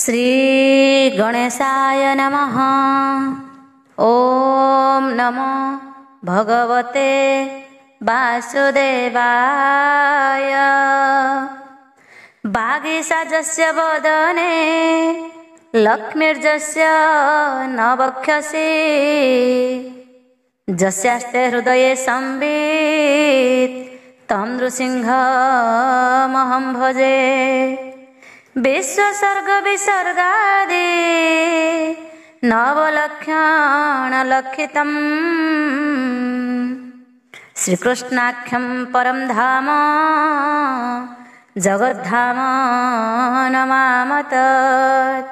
श्री गणेशाय नमः। ओम नमो भगवते वासुदेवाय। वागीशाजस्य वदने लक्ष्मीर्जस्य न वक्षसि। जस्यास्ते हृदये संवित् तं नृसिंहमहं भजे। विश्वसर्ग विसर्गादि नवलक्षण लक्षितम्। श्रीकृष्णाख्यं परं धाम जगद्धाम नमामि तत्।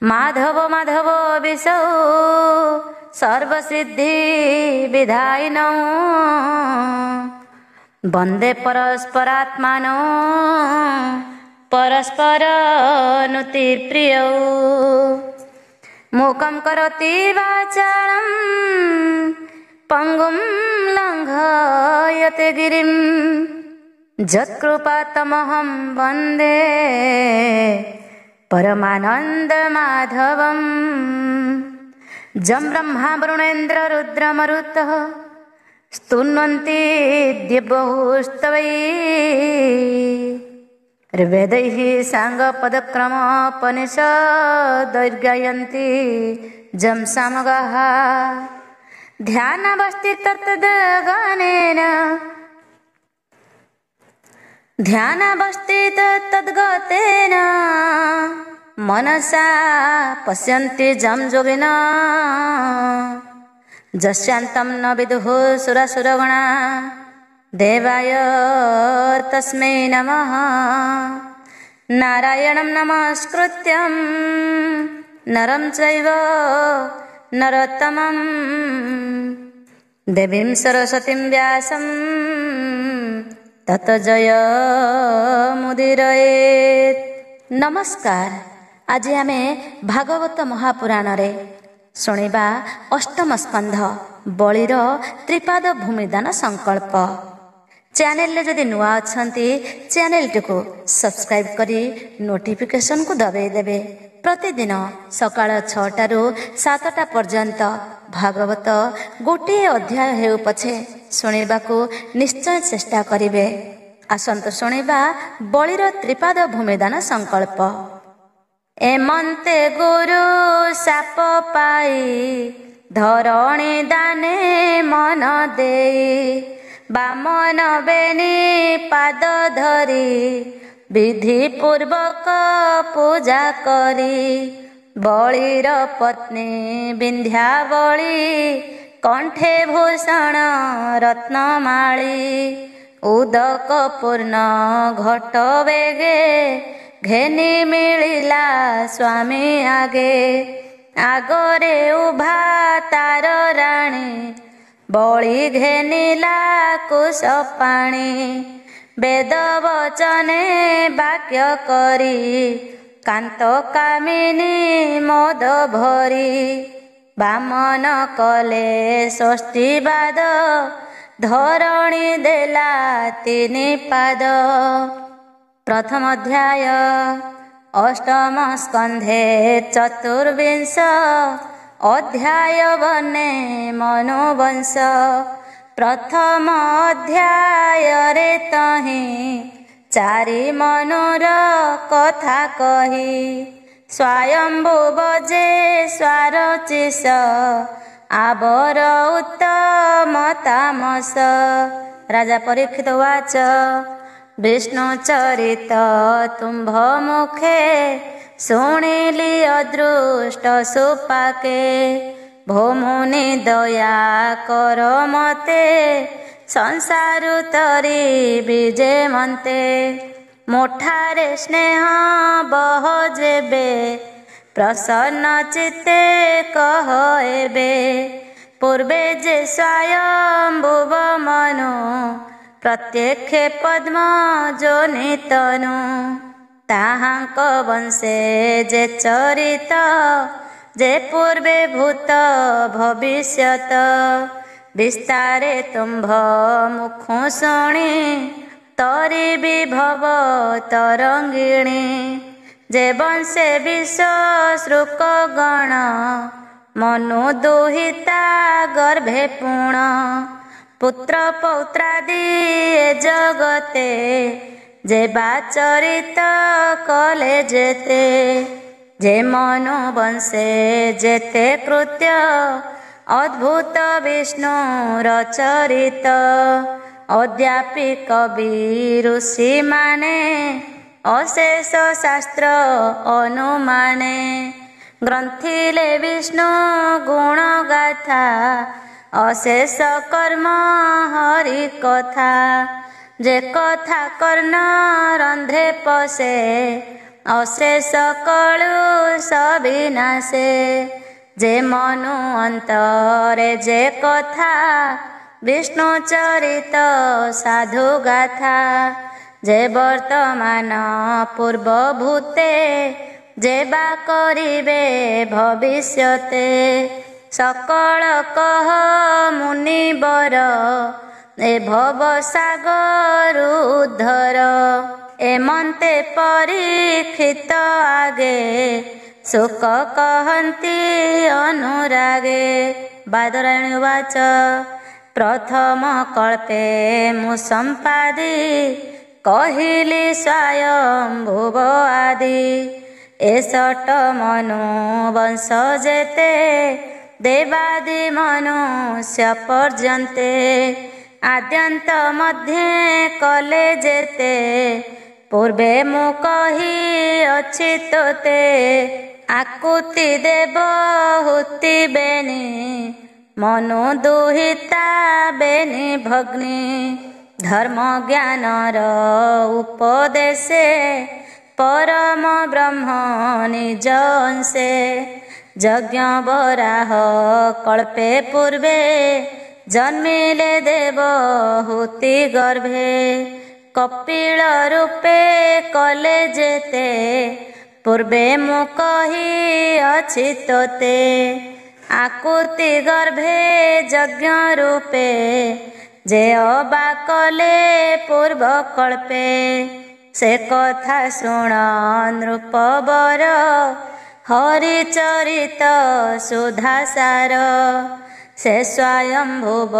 माधव माधव विशौ सर्वसिद्धि विधायिनौ। वन्दे परस्परात्मानौ परस्परानुतिप्रियौ। मूकं करोति वाचालं पङ्गुं लङ्घयते गिरिं। यत्कृपातमहं वन्दे परमानन्दमाधवम्। जं ब्रह्मा वरुणेन्द्र रुद्रमरुतः स्तुन्वन्ति दिव्यौस्तवैः। ऋग्वेदैः साङ्गपदक्रमोपनिषद्गायन्ति जं सामगाः। ध्यानावस्थित तद्गानेन ध्यानावस्थित तद्गतेन मनसा पश्यन्ति जं योगिनः। यस्यान्तं न विदुः सुरासुरगणा देवाय तस्मै नमः। नारायणं नमस्कृत्यं नरं चैव नरोत्तमं। देवीं सरस्वतीं व्यासं ततो जयमुदीरयेत्। नमस्कार। आज आमे भागवत महापुराण रे शुणिबा अष्टम स्कंध बलिर त्रिपाद भूमिदान संकल्प। चैनल जदि नुआ अछंती चैनल टिको सब्सक्राइब करी नोटिफिकेशन को दबाई देबे। प्रतिदिन सकाळ 6टा रु 7टा पर्यंत भागवत गोटे अध्याय हेउ पछे शुणिबा को निश्चय चेष्टा करिवे। आसंत शुणिबा बलिर त्रिपाद भूमिदान संकल्प। एमंते गुरु साप पाई धरणी दाने मन देई। बामन बेनी पाद धरी विधि पूर्वक पूजा करी। बलिर पत्नी विंध्यावली कंठे भूषण रत्नमाली। उदक पूर्ण घट बेगे घेनी मिलिला स्वामी आगे। आगरे उभा तार राणी बळी घेनिला कुश पाणी। वेद वचने वाक्य करी कांत कामिनी मोद भरी। बामन कले षष्ठीवाद धरणी देला 3 पाद। प्रथम अध्याय अष्टम स्कंधे चतुर्विंश अध्याय बने मनोवंश। प्रथम अध्याय रे तही 4 मनोर कथा कही। स्वयंभू बजे स्वारचिस आबर उत्तम तामस। राजा परीक्षित वाच विष्णु चरित तुम्भ मुखे शुणिली अदृष्ट सुपाके। भोमुनि दया कर मते संसार तरी विजे मन्ते। मोठारे स्नेह बह जेबे प्रसन्न चित्ते कह एबे। पूर्वे जे स्वयंभुव मनु प्रत्यक्षे पद्म जोनितनु। ताहांक वंशे जे चरित जे पूर्वे भूत भविष्यत। विस्तारे तुम्भ मुखु शुणी तरी विभव तरंगिणी। ଯେ ବଂଶେ ବିଶ୍ୱ ଶୃକ ଗଣ ମନୁ ଦୁହିତା ଗର୍ଭେ ପୁଣ ପୁତ୍ର ପୌତ୍ରାଦି ଏ ଜଗତେ ଯେ ବାଚରିତ କଲେ ଯେତେ ଯେ ମନୁ ବଂଶେ ଯେତେ କୃତ୍ୟ ଅଦ୍ଭୁତ ବିଷ୍ଣୁ ରଚରିତ ଅଦ୍ୟାପି କବି ଋଷି ମାନେ ଅଶେଷ ଶାସ୍ତ୍ର ଅନୁମାନେ ଗ୍ରନ୍ଥିଲେ ବିଷ୍ଣୁ ଗୁଣ ଗାଥା ଅଶେଷ କର୍ମ ହରି କଥା ଯେ କଥା କର୍ଣ୍ଣ ରନ୍ଧ୍ରେ ପଶେ ଅଶେଷ କଳୁ ସବିନାଶେ ଯେ ମନୁ ଅନ୍ତରେ ଯେ କଥା ବିଷ୍ଣୁ ଚରିତ ସାଧୁ ଗାଥା ଯେ ବର୍ତ୍ତମାନ ପୂର୍ବଭୂତେ ଯେ ବା କରିବେ ଭବିଷ୍ୟତେ ସକଳ କହ ମୁନିବର ଏ ଭବ ସାଗରୁ ଉଦ୍ଧର ଏମନ୍ତେ ପରୀକ୍ଷିତ ଆଗେ ଶୁକ କହନ୍ତି ଅନୁରାଗେ। ବାଦରାୟଣ ଉବାଚ ପ୍ରଥମ କଳ୍ପେ ମୁଁ ସମ୍ପାଦି କହିଲି ସ୍ୱୟଂଭୁବ ଆଦି ଏଷଟ ମନୁ ବଂଶ ଯେତେ ଦେବାଦି ମନୁଷ୍ୟ ପର୍ଯ୍ୟନ୍ତେ ଆଦ୍ୟନ୍ତ ମଧ୍ୟେ କଲେ ଯେତେ ପୂର୍ବେ ମୁଁ କହି ଅଛି ତୋତେ ଆକୁତି ଦେବ ହୁତି ବେନି ମନୁ ଦୁହିତା ବେନି ଭଗ୍ନି ଧର୍ମ ଜ୍ଞାନର ଉପଦେଶେ ପରମ ବ୍ରହ୍ମ ନିଜ ଅଂଶେ ଯଜ୍ଞ ବରାହ କଳ୍ପେ ପୂର୍ବେ ଜନ୍ମିଲେ ଦେବ ହୁତି ଗର୍ଭେ କପିଳ ରୂପେ କଲେ ଯେତେ ପୂର୍ବେ ମୁଁ କହି ଅଛି ତୋତେ ଆକୁତି ଗର୍ଭେ ଯଜ୍ଞ ରୂପେ ଯେ ଅବା କଲେ ପୂର୍ବ କଳ୍ପେ ସେ କଥା ଶୁଣ ନୃପବର ହରିଚରିତ ସୁଧାସାର ସେ ସ୍ୱୟଂଭୁବ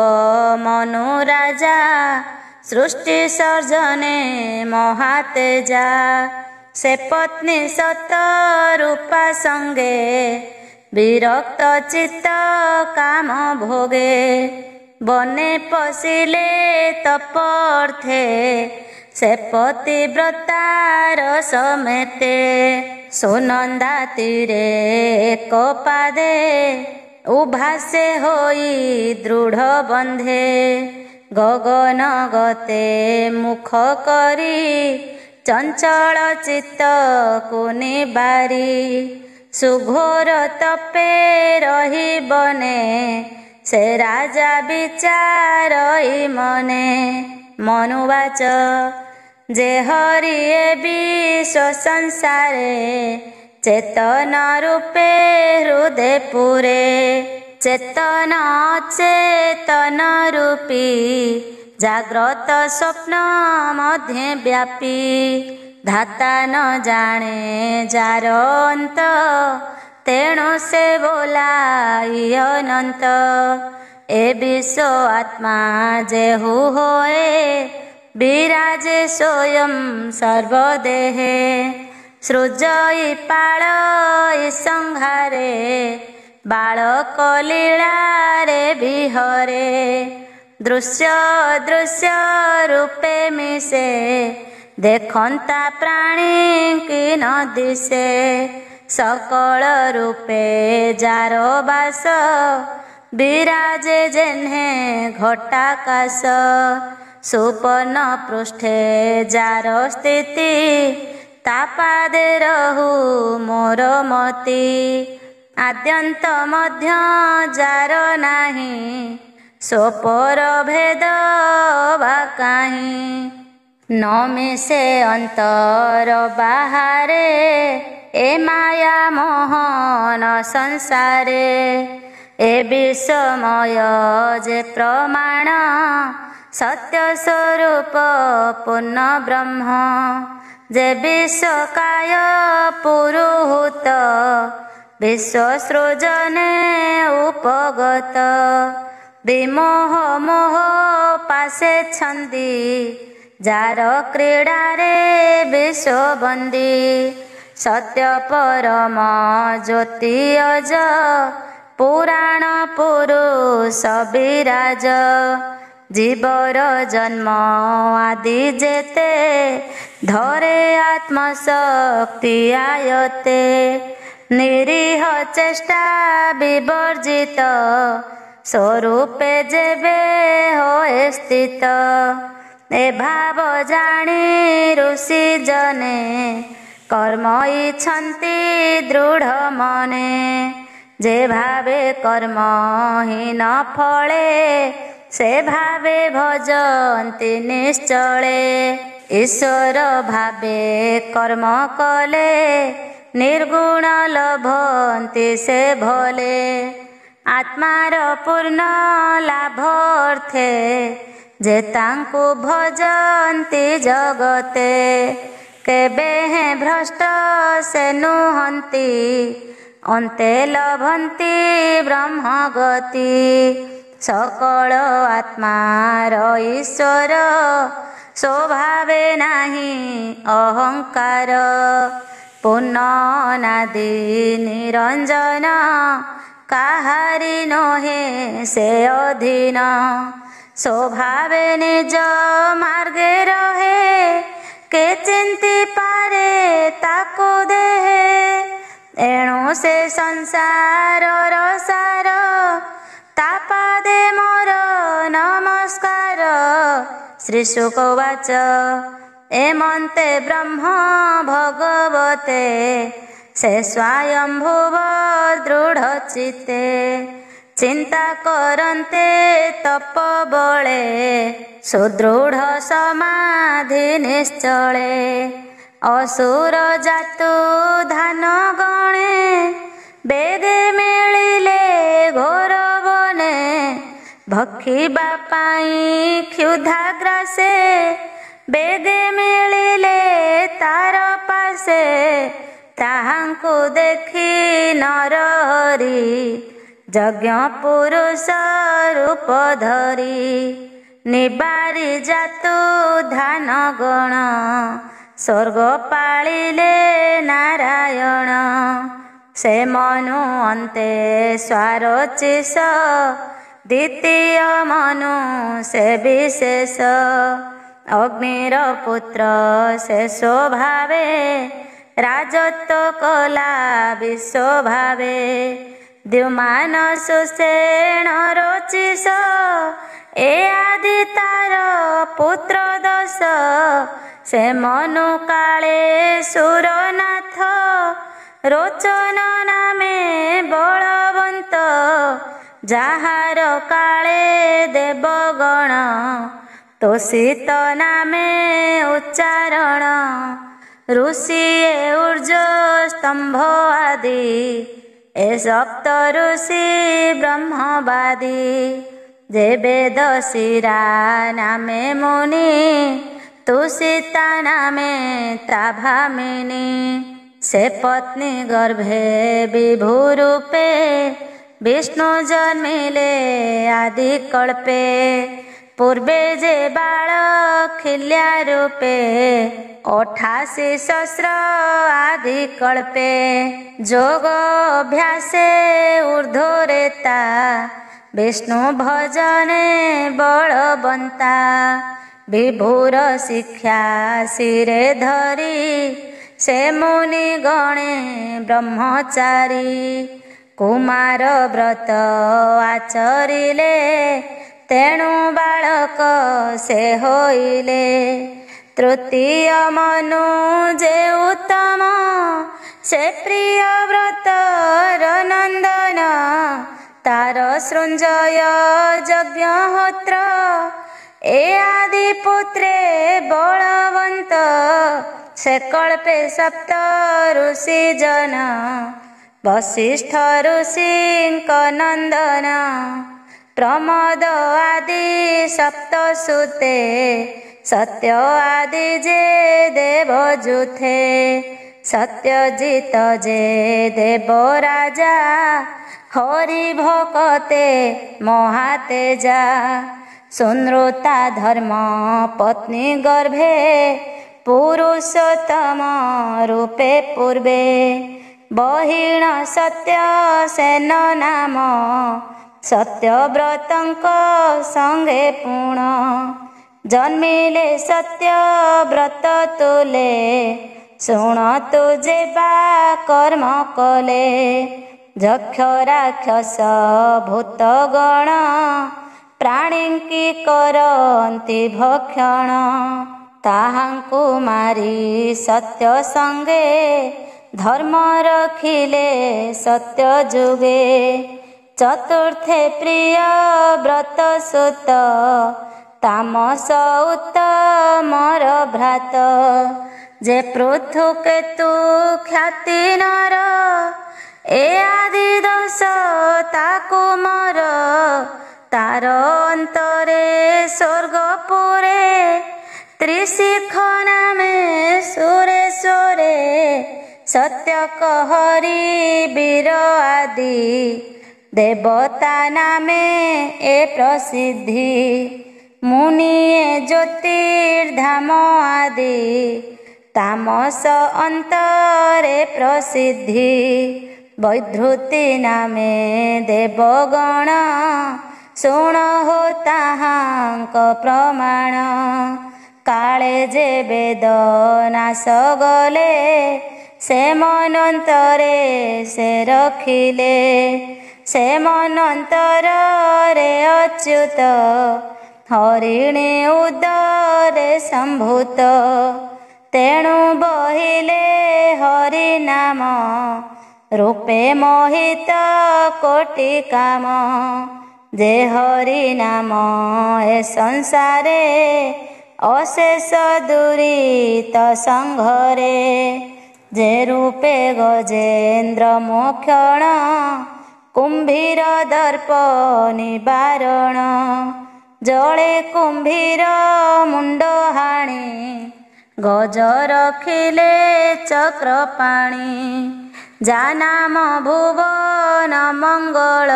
ମନୁ ରାଜା ସୃଷ୍ଟି ସର୍ଜନେ ମହାତେଜା ସେ ପତ୍ନୀ ସତ ରୂପା ସଙ୍ଗେ ବିରକ୍ତ ଚିତ୍ତ କାମ ଭୋଗେ ବନେ ପଶିଲେ ତପର୍ଥେ ସେ ପତିବ୍ରତାର ସಮೇତେ ସୁନନ୍ଦା ତୀରେ ଏକ ପାଦେ ଉଭାସେ ହୋଇ ଦୃଢ଼ ବନ୍ଧେ ଗଗନ ଗତେ ମୁଖ କରି ଚଞ୍ଚଳ ଚିତ୍ତ କୁନିବାରି ସୁଘୋର ତପେ ରହିବନେ ସେ ରାଜା ବିଚାରଇ ମନେ ମନୁବାଚ ଯେ ହରି ଏ ବିଶ୍ୱ ସଂସାରେ ଚେତନ ରୂପେ ହୃଦେ ପୁରେ ଚେତନ ଅଚେତନ ରୂପୀ ଜାଗ୍ରତ ସ୍ୱପ୍ନ ମଧ୍ୟେ ବ୍ୟାପୀ ଧାତା ନ ଜାଣେ ଯାର ଅନ୍ତ ତେଣୁ ସେ ବୋଲାଇ ଅନନ୍ତ ଏ ବିଶ୍ୱ ଆତ୍ମା ଯେହୁ ହୋଏ ବିରାଜେ ସ୍ୱୟଂ ସର୍ବଦେହେ ସୃଜଇ ପାଳଇ ସଂହାରେ ବାଳକ ଲୀଳାରେ ବିହରେ ଦୃଶ୍ୟ ଦୃଶ୍ୟ ରୂପେ ମିଶେ ଦେଖନ୍ତା ପ୍ରାଣୀ କି ନ ଦିଶେ ସକଳ ରୂପେ ଯାର ବାସ ବିରାଜେ ଯେହ୍ନେ ଘଟାକାଶ ସୁପର୍ଣ୍ଣ ପୃଷ୍ଠେ ଯାର ସ୍ଥିତି ତା ପାଦେ ରହୁ ମୋର ମତି ଆଦ୍ୟନ୍ତ ମଧ୍ୟ ଯାର ନାହିଁ ସୋପର ଭେଦ ବା କାହିଁ ନ ମିଶେ ଅନ୍ତର ବାହାରେ ଏ ମାୟା ମୋହନ ସଂସାରେ ଏ ବିଷମୟ ଯେ ପ୍ରମାଣ सत्य स्वरूप पूर्ण ब्रह्म जे विश्वकाय पुरुहूत विश्व सृजने उपगत विमोह मोह पासे छंदी जार क्रीडारे विश्वबंदी सत्य परम ज्योति अज पुराण पुरुष विराज जीवर जन्म आदि जेते धरे आत्मशक्ति आयते निरीह चेष्टा विवर्जित स्वरूपे जेबे होए स्थित ए भाव जानी ऋषि जने कर्म इच्छन्ति दृढ़ मने जे भावे कर्म हीन फले से भावे भजन्ति निश्चले ईश्वर भावे कर्म कले निर्गुण लभन्ति से भले आत्मार पूर्ण लाभार्थे जे तांकु भजन्ति जगते केबे हे भ्रष्ट से नुहन्ति अन्ते लभन्ति ब्रह्मगति सकल आत्मार ईश्वर स्वभावे नाही अहंकार पूर्ण अनादि निरंजन काहारी नहे से अधीन स्वभावे निज मार्गे रहे के चिंती पारे ताको देहे एणु से संसार रसार तापादे मोर नमस्कार श्री शुकवाच एमन्ते ब्रह्म भगवते से स्वयंभुव दृढ़ चित्ते चिंता करन्ते तप बले सुदृढ़ समाधि निश्चले असुर जातु धान गणे बेगे मिलिले घोर बने भक्षिबा पाई क्षुधाग्रासे बेगे मिलिले तार पासे ताहांकु देखि नरहरि यज्ञ पुरुष रूप धरी निबारी जातु धान गण स्वर्ग पालिले नारायण से मनु अन्ते स्वारोचिष द्वितीय मनु से विशेष अग्निर पुत्र से स्वभावे राजत्व कला विश्वभावे द्युमान सुसेन रोचिष ए आदि तार पुत्र दश से मनु काले सुरनाथ रोचन नामे बलवंत जाहार काले देवगण तोषित नामे उच्चारण ऋषि ऊर्ज स्तंभ आदि ए सप्त ऋषि ब्रह्मवादी जे वेद शिरा नामे मुनि तुषिता नामे ताभामिनी से पत्नी गर्भे विभु रूपे विष्णु जन्मिले आदि कल्पे पूर्वे जे बाल खिल्या रूपे 88 सहस्र आदि कल्पे जोग अभ्यासे ऊर्ध्वरेता विष्णु भजने बलवंता विभुर शिक्षा शिरे धरी से मुनि गणे ब्रह्मचारी कुमार व्रत आचरिले तेणु बालक से होइले तृतीय मनु जे उत्तम से प्रिय व्रत नंदन तार सृंजय यज्ञहोत्र ए आदि पुत्रे बलवंत से कल्पे सप्त ऋषि जन वशिष्ठ ऋषि नंदन प्रमद आदि सप्तसुते सत्य आदि जे देवजुथे सत्यजित जे देव राजा हरि भकते महातेजा सुनृता धर्म पत्नी गर्भे पुरुषोत्तम रूपे पूर्वे बहिण सत्य सेन नाम सत्यव्रतंक संगे पूर्ण जन्मिले सत्य व्रत तुले शुण तुजे बा कर्म कले यक्ष राक्षस भूतगण प्राणींकी करन्ति भक्षण ताहांकु मारी सत्य संगे धर्म रखिले सत्य जुगे चतुर्थे प्रिय व्रत सुत तामस उत्तमर भ्रात जे पृथु केतु ख्याति नर ए आदि दश ताकु मर तार अंतरे स्वर्गपुरे त्रिशिख नामे सुरेश्वरे सत्य कहरी वीर आदि देवता नामे ए प्रसिद्धि मुनिए ज्योतिर्धाम आदि तामस अंतरे प्रसिद्धि वैधृति नामे देवगण शुण हो ताहांक प्रमाण काले जे वेद नाश गले से मनंतरे से रखिले से मनंतर रे अच्युत हरिणी उदरे संभूत तेणु बहिले हरि नाम रूपे मोहित कोटि काम जे हरि नाम ए संसारे अशेष दुरित संघरे जे रूपे गजेन्द्र मोक्षण कुंभीर दर्प निवारण जले कुंभीर मुंड हाणी गज रखिले चक्र पाणी जा नाम भुवन मंगल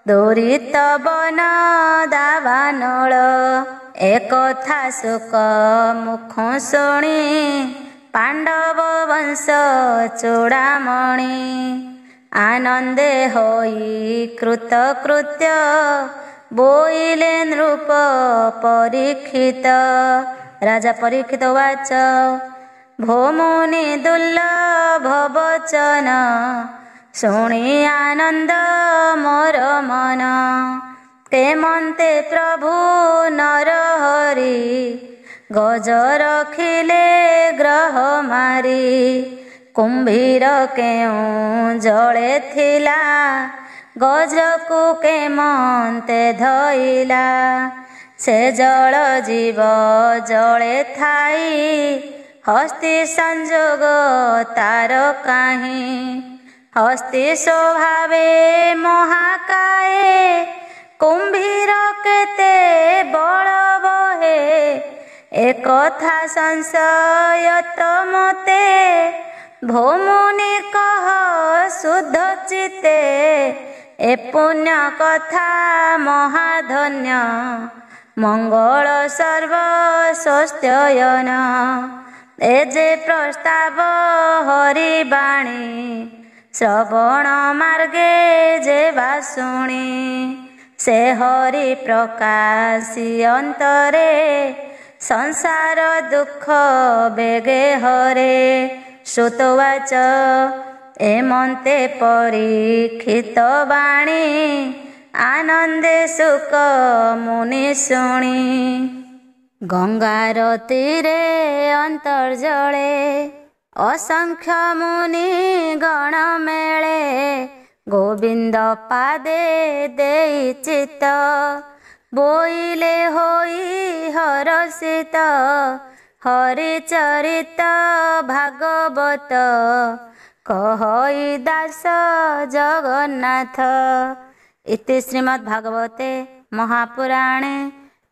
दुरित बन दावानल एकथा सुख मुख शुणी पांडव वंश चूड़ामणि आनंदे होई कृतकृत्य बोइले नृप परीक्षित राजा परीक्षित वाच भोमुनि दुर्लभ वचन शुणी आनंद मोर मन केमंते प्रभु नर हरि गज रखिले ग्रह मारी कुंभीर केउं जले थिला गजकु केमंते धइला से जल जीव जले थाई हस्ती संजोग तार काहीं हस्ती स्वभावे महाकाये कुंभीर केते बल बहे एकथा संशयत मते भोमुनि कह शुद्ध चित्ते ए पुण्य कथा महाधन्य मंगल सर्व स्वस्त्ययन ए जे प्रस्ताव हरिबाणी श्रवण मार्गे जे वासुणी से हरि प्रकाशी अंतरे संसार दुख बेगे हरे श्रुतवाच एमंते परीक्षित बाणी आनंदे सुख मुनि शुणी गंगार तीरे अंतर्जले असंख्य मुनि गण मेले गोविंद पादे देई चित्त बोइले होई हरषित हरिचरित भागवत कहई दास जगन्नाथ इति श्रीमद्भागवते महापुराणे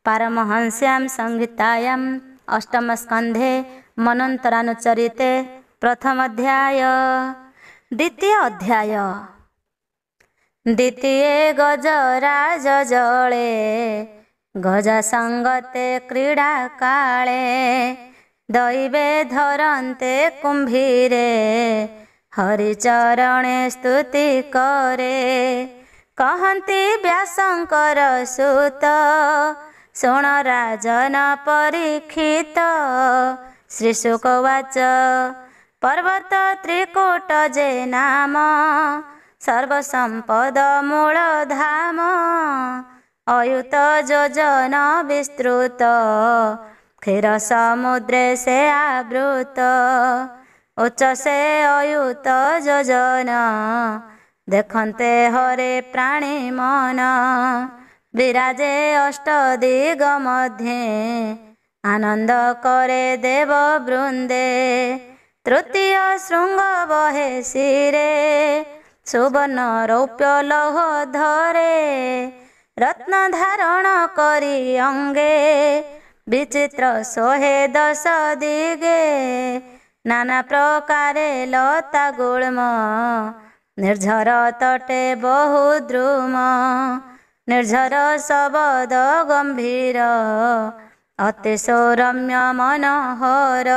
पारमहंस्यां संहितायां अष्टमस्कन्धे मनन्तरानुचरिते प्रथम अध्याय। द्वितीय अध्याय। द्वितीये गजराज जले गजसंगते क्रीडा काले दैवे धरन्ते कुम्भीरे हरिचरणे स्तुति करे कहन्ति व्यासंकर सुत शुण राजन परीक्षित। श्रीशुकवाच पर्वत त्रिकूट जे नाम सर्वसंपद मूल धाम अयुत योजन विस्तृत क्षीर समुद्रे से आवृत उच्च से अयुत योजन देखन्ते हरे प्राणी मन विराजे अष्टदिग मध्ये आनंद करे देव वृंदे। तृतीय श्रृंग बहे शिरे सुवर्ण रौप्य लौह धरे रत्न धारण करी अंगे विचित्र सोहे दश दिगे नाना प्रकारे लता गुल्म निर्झर तटे बहु द्रुम निर्झर शबद गंभीर अति सौरम्य मनोहर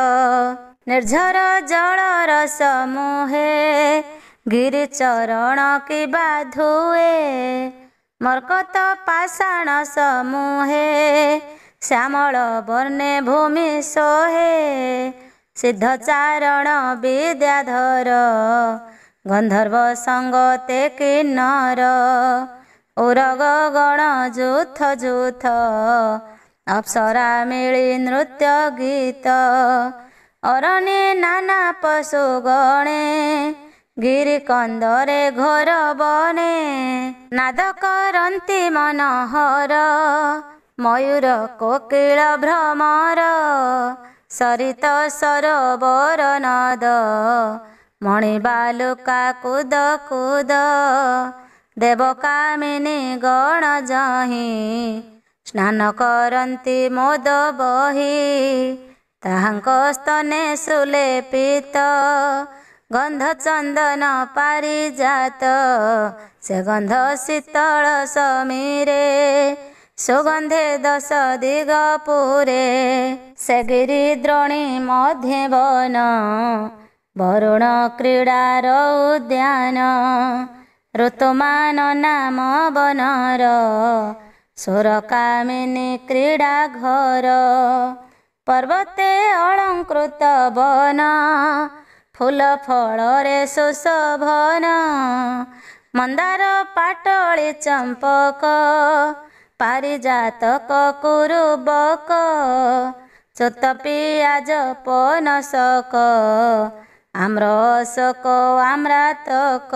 निर्झर जल रस मुहे गिरिचरण की बाधुए मर्कत पाषाण समूहे श्यामल वर्णे भूमि सोहे सिद्धचारण विद्याधर गंधर्व संगते किन्नर उरग गण जूथ जूथ अप्सरा मिली नृत्य गीत अरण्ये नाना पशु गणे गिरि कंदरे घोर बने नाद करन्ति मनोहर मयूर कोकिल भ्रमर सरित सरोवर नद मणि बालुका कूद कूद देवकामिनी गण जही स्नान करन्ति मोद बही ताहांक स्तने सुलेपित गंध चंदन पारिजात से गंध शीतल समीरे सुगंधे दश दिग पुरे से गिरि द्रोणी मध्ये वन वरुण क्रीडार उद्यान ऋतुमान नाम बनर सुरकामिनी क्रीडा घर पर्वते अलंकृत वन फूल फलरे सुशोभन मंदार पाटली चंपक पारिजातक कुरुबक चोत पियाज पनसक आम्र अशोक आम्रातक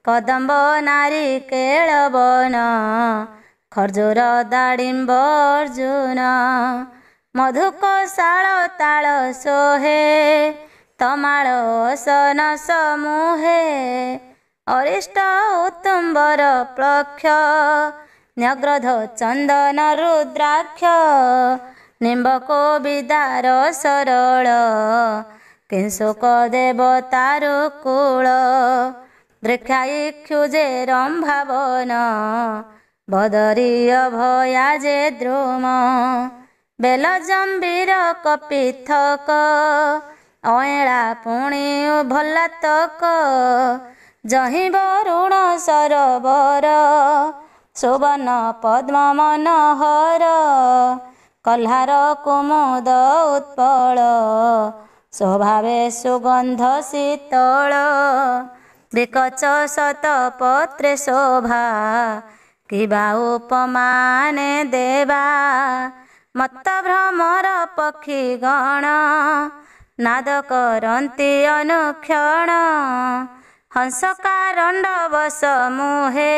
कदम्ब नारिकेल वन खर्जूर दाडिम्ब अर्जुन मधुक शाल ताल सोहे तमाल सन समूहे अरिष्ट उत्तुम्बर प्लक्ष न्यग्रध चंदन रुद्राक्ष निम्बको विदार सरल किंसुक देवतारुकूल दृक्षाइक्षुजे रंभावन बदरीय भयाजे द्रुम बेल जंबीर कपिथक अयला पुणी भल्लातक जही वरुण सरोवर सुवर्ण पद्म मनोहर कल्हार कुमुद उत्पल स्वभावे सुगंध शीतल विकच शतपत्रे शोभा किबा उपमाने देवा मत्त भ्रमर पक्षी गण नाद करन्ति अनुक्षण हंस कारण्डव समूहे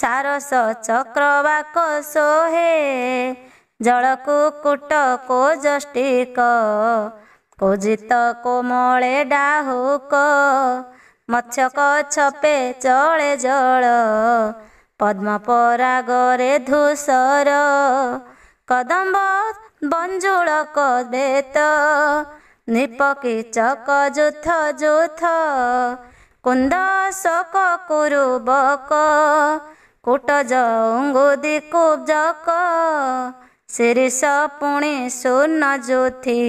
सारस चक्रवाक सोहे जलकुक्कुट कोजष्टिक कोजित कोमले डाहुक ମତ୍ସ୍ୟ କଚ୍ଛପେ ଚଳେ ଜଳ, ପଦ୍ମ ପରାଗରେ ଧୂସର, କଦମ୍ବ ବଞ୍ଜୁଳକ ବେତ, ନିପକିଚକ ଯୁଥ ଯୁଥ, କୁନ୍ଦ ଶୋକ କୁରୁବକ, କୁଟଜ ଅଙ୍ଗୁଦି କୁବ୍ଜକ, ଶିରିଷ ପୁଣି ଶୂନ ଯୁଥି,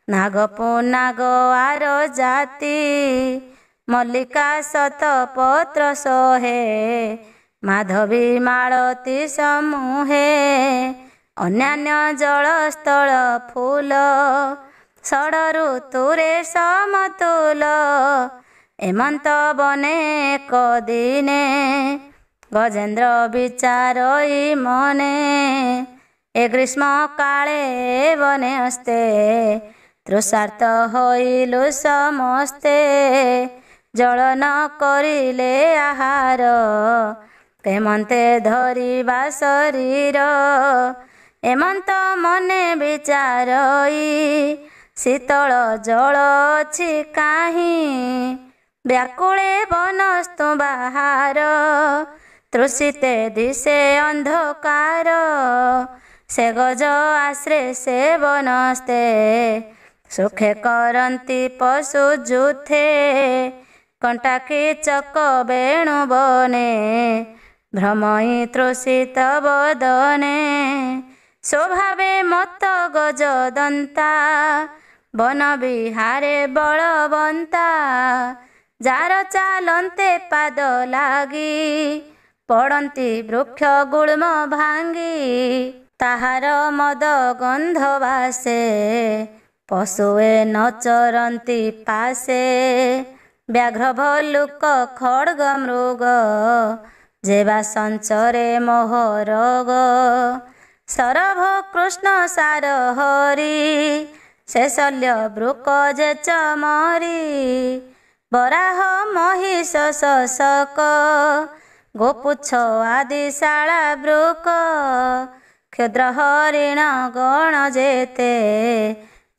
ନାଗ ପୁନାଗ ଆର ଜାତି, ମଲ୍ଲିକା ଶତ ପତ୍ର ଶହେ, ମାଧବୀ ମାଳତୀ ସମୂହେ, ଅନ୍ୟାନ୍ୟ ଜଳସ୍ଥଳ ଫୁଲ, ଷଡ଼ ଋତୁରେ ସମତୁଲ, ଏମନ୍ତ ବନେ ଏକ ଦିନେ, ଗଜେନ୍ଦ୍ର ବିଚାରଇ ମନେ, ଏ ଗ୍ରୀଷ୍ମ କାଳେ ବନେ ହସ୍ତେ, ତୃଷାର୍ତ୍ତ ହୋଇଲୁ ସମସ୍ତେ, ଜଳ ନ କରିଲେ ଆହାର, କେମନ୍ତେ ଧରିବା ଶରୀର, ଏମନ୍ତ ମନେ ବିଚାରଇ, ଶୀତଳ ଜଳ ଅଛି କାହିଁ, ବ୍ୟାକୁଳେ ବନସ୍ତୁ ବାହାର, ତୃଷିତେ ଦିଶେ ଅନ୍ଧକାର, ସେ ଗଜ ଆଶ୍ରେ ସେ ବନସ୍ତେ, ସୁଖେ କରନ୍ତି ପଶୁ ଯୁଥେ, କଣ୍ଟାକି ଚକ ବେଣୁ ବନେ, ଭ୍ରମଇ ତୃଷିତ ବଦନେ, ସ୍ୱଭାବେ ମତ ଗଜ ଦନ୍ତା, ବନ ବିହାରେ ବଳବନ୍ତା, ଯାର ଚାଲନ୍ତେ ପାଦ ଲାଗି, ପଡ଼ନ୍ତି ବୃକ୍ଷ ଗୁଳ୍ମ ଭାଙ୍ଗି, ତାହାର ମଦ ଗନ୍ଧ ବାସେ, ପଶୁଏ ନ ଚରନ୍ତି ପାଶେ, ବ୍ୟାଘ୍ର ଭଲ୍ଲୁକ ଖଡ୍ଗ ମୃଗ, ଯେବା ସଞ୍ଚରେ ମୋହ ରୋଗ, ସରଭ କୃଷ୍ଣ ସାର ହରି, ସେ ଶଲ୍ୟ ବୃକ ଯେ ଚମରି, ବରାହ ମହିଷ ଶଶକ, ଗୋପୁଚ୍ଛ ଆଦି ଶାଳା ବୃକ, କ୍ଷୁଦ୍ର ହରିଣ ଗଣ ଯେତେ,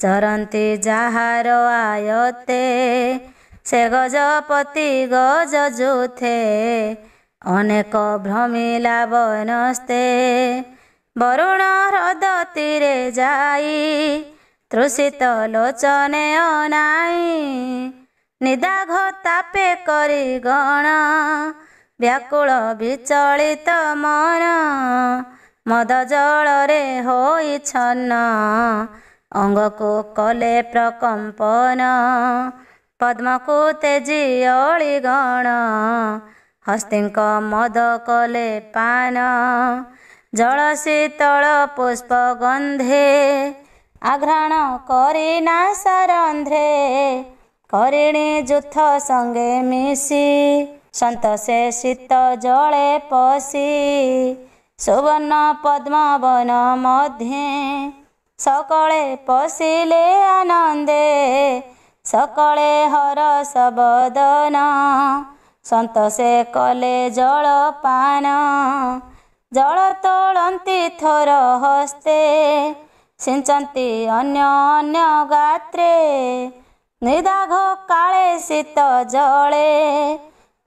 ଚରନ୍ତି ଯାହାର ଆୟତେ, ସେ ଗଜପତି ଗଜ ଯୁଥେ, ଅନେକ ଭ୍ରମିଲା ବନସ୍ତେ, ବରୁଣ ହ୍ରଦ ତୀରେ ଯାଇ, ତୃଷିତ ଲୋଚନେ ଅନାଇ, ନିଦାଘ ତାପେ କରି ଗଣ, ବ୍ୟାକୁଳ ବିଚଳିତ ମନ, ମଦ ଜଳରେ ହୋଇ ଛନ୍ନ, ଅଙ୍ଗକୁ କଲେ ପ୍ରକମ୍ପନ, ପଦ୍ମକୁ ତେଜି ଅଳିଗଣ, ହସ୍ତିଙ୍କ ମଦ କଲେ ପାନ, ଜଳ ଶୀତଳ ପୁଷ୍ପ ଗନ୍ଧେ, ଆଘ୍ରାଣ କରି ନାସାରନ୍ଧ୍ରେ, କରିଣୀ ଯୁଥ ସଙ୍ଗେ ମିଶି, ସନ୍ତୋଷେ ଶୀତ ଜଳେ ପଶି, ସୁବର୍ଣ୍ଣ ପଦ୍ମ ବନ ମଧ୍ୟେ, ସକଳେ ପଶିଲେ ଆନନ୍ଦେ, ସକଳେ ହରସ ବଦନ, ସନ୍ତୋଷେ କଲେ ଜଳପାନ, ଜଳ ତୋଳନ୍ତି ଥୋର ହସ୍ତେ, ସିଞ୍ଚନ୍ତି ଅନ୍ୟ ଅନ୍ୟ ଗାତ୍ରେ, ନିଦାଘ କାଳେ ଶୀତ ଜଳେ,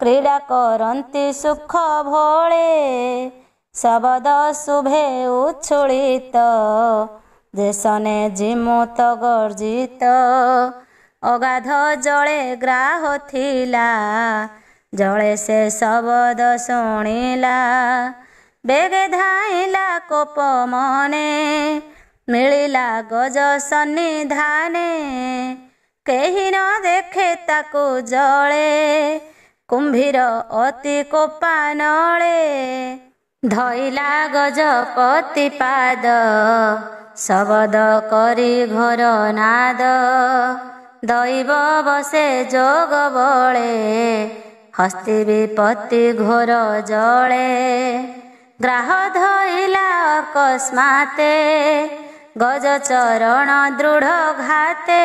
କ୍ରୀଡ଼ା କରନ୍ତି ସୁଖ ଭୋଳେ, ଶବଦ ଶୁଭେ ଉଚ୍ଛୁଳିତ, ଦେଶନେ ଜିମୁତ ଗର୍ଜିତ, ଅଗାଧ ଜଳେ ଗ୍ରାହ ଥିଲା, ଜଳେ ସେ ଶବଦ ଶୁଣିଲା, ବେଗେ ଧାଇଁଲା କୋପ ମନେ, ମିଳିଲା ଗଜ ସନ୍ନିଧାନେ, କେହି ନ ଦେଖେ ତାକୁ ଜଳେ, କୁମ୍ଭୀର ଅତି କୋପାନଳେ, ଧଇଲା ଗଜପତି ପାଦ, ଶବଦ କରି ଘୋର ନାଦ, ଦୈବ ବସେ ଯୋଗ ବଳେ, ହସ୍ତି ବିପତ୍ତି ଘୋର ଜଳେ, ଗ୍ରାହ ଧଇଲା ଅକସ୍ମାତେ, ଗଜ ଚରଣ ଦୃଢ଼ ଘାତେ,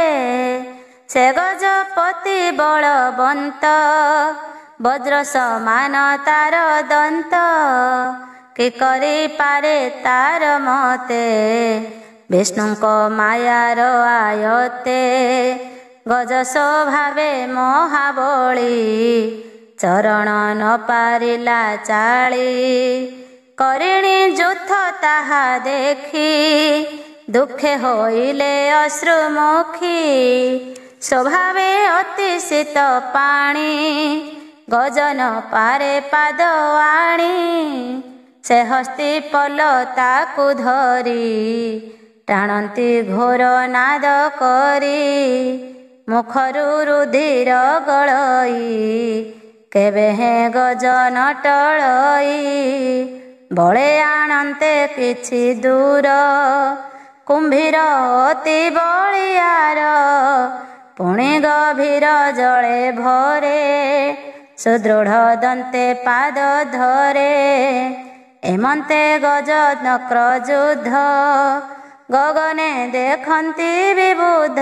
ସେ ଗଜପତି ବଳବନ୍ତ, ବଜ୍ର ସମାନ ତାର ଦନ୍ତ, କି କରିପାରେ ତାର ମତେ, ବିଷ୍ଣୁଙ୍କ ମାୟାର ଆୟତେ, ଗଜ ସ୍ୱଭାବେ ମହାବଳୀ ଚରଣ ନ ପାରିଲା ଚାଳି। କରିଣି ଯୁଥ ତାହା ଦେଖି ଦୁଃଖେ ହୋଇଲେ ଅଶ୍ରୁମୁଖୀ। ସ୍ୱଭାବେ ଅତି ଶୀତ ପାଣି ଗଜ ନ ପାରେ ପାଦ ଆଣି। ସେ ହସ୍ତି ପଲ ତାକୁ ଧରି ଟାଣନ୍ତି ଘୋର ନାଦ କରି। ମୁଖରୁ ରୁଧିର ଗଳଇ କେବେ ହେଁ ଗଜ ନ ଟଳଇ। ବଳେ ଆଣନ୍ତେ କିଛି ଦୂର କୁମ୍ଭୀର ଅତି ବଳିୟାର। ପୁଣି ଗଭୀର ଜଳେ ଭରେ ସୁଦୃଢ଼ ଦନ୍ତେ ପାଦ ଧରେ। ଏମନ୍ତେ ଗଜ ନକ୍ର ଯୁଦ୍ଧ ଗଗନେ ଦେଖନ୍ତି ବିବୁଧ।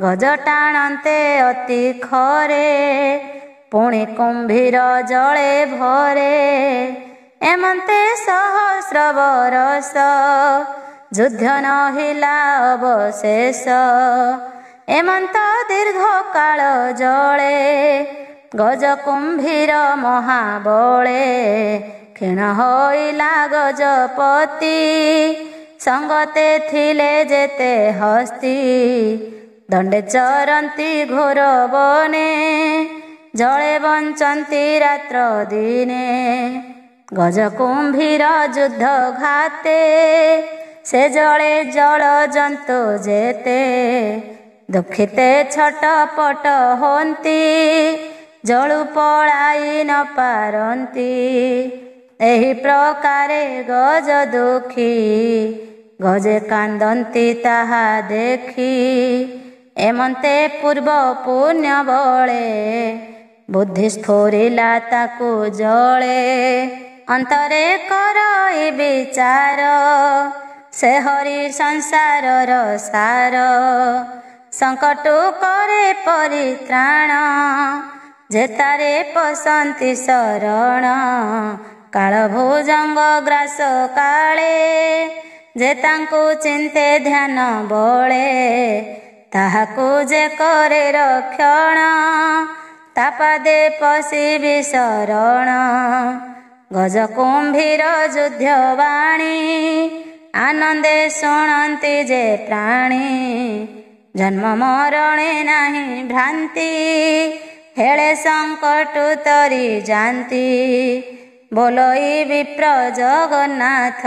ଗଜ ଟାଣନ୍ତେ ଅତି ଖରେ ପୁଣି କୁମ୍ଭୀର ଜଳେ ଭରେ। ଏମନ୍ତେ ସହସ୍ର ବରଷ ଯୁଦ୍ଧ ନହିଲା ଅବଶେଷ। ଏମନ୍ତ ଦୀର୍ଘ କାଳ ଜଳେ ଗଜ କୁମ୍ଭୀର ମହାବଳେ। କ୍ଷୀଣ ହୋଇଲା ଗଜପତି ସଙ୍ଗତେ ଥିଲେ ଯେତେ ହସ୍ତି। ଦଣ୍ଡେ ଚରନ୍ତି ଘୋର ବନେ ଜଳେ ବଞ୍ଚନ୍ତି ରାତ୍ର ଦିନେ। ଗଜ କୁମ୍ଭୀର ଯୁଦ୍ଧ ଘାତେ ସେ ଜଳେ ଜଳ ଜନ୍ତୁ ଯେତେ। ଦୁଃଖିତେ ଛଟପଟ ହୁଅନ୍ତି ଜଳୁ ପଳାଇ ନ ପାରନ୍ତି। ଏହି ପ୍ରକାରେ ଗଜ ଦୁଃଖୀ ଗଜେ କାନ୍ଦନ୍ତି ତାହା ଦେଖି। ଏମନ୍ତେ ପୂର୍ବ ପୁଣ୍ୟ ବଳେ ବୁଦ୍ଧି ସ୍ଫୁରିଲା ତାକୁ ଜଳେ। ଅନ୍ତରେ କରଇ ବିଚାର ସେ ହରି ସଂସାରର ସାର। ସଙ୍କଟୁ କରେ ପରିତ୍ରାଣ ଯେତାରେ ପଶନ୍ତି ଶରଣ। କାଳ ଭୁଜଙ୍ଗ ଗ୍ରାସ କାଳେ ଯେ ତାଙ୍କୁ ଚିନ୍ତେ ଧ୍ୟାନ ବଳେ। ତାହାକୁ ଯେ କରେ ରକ୍ଷଣ ତାପାଦେ ପଶିବି ଶରଣ। ଗଜ କୁମ୍ଭୀର ଯୁଦ୍ଧ ବାଣୀ ଆନନ୍ଦେ ଶୁଣନ୍ତି ଯେ ପ୍ରାଣୀ। ଜନ୍ମ ମରଣେ ନାହିଁ ଭ୍ରାନ୍ତି ହେଳେ ସଙ୍କଟୁ ତରି ଯାନ୍ତି। ବୋଲଇ ବିପ୍ର ଜଗନ୍ନାଥ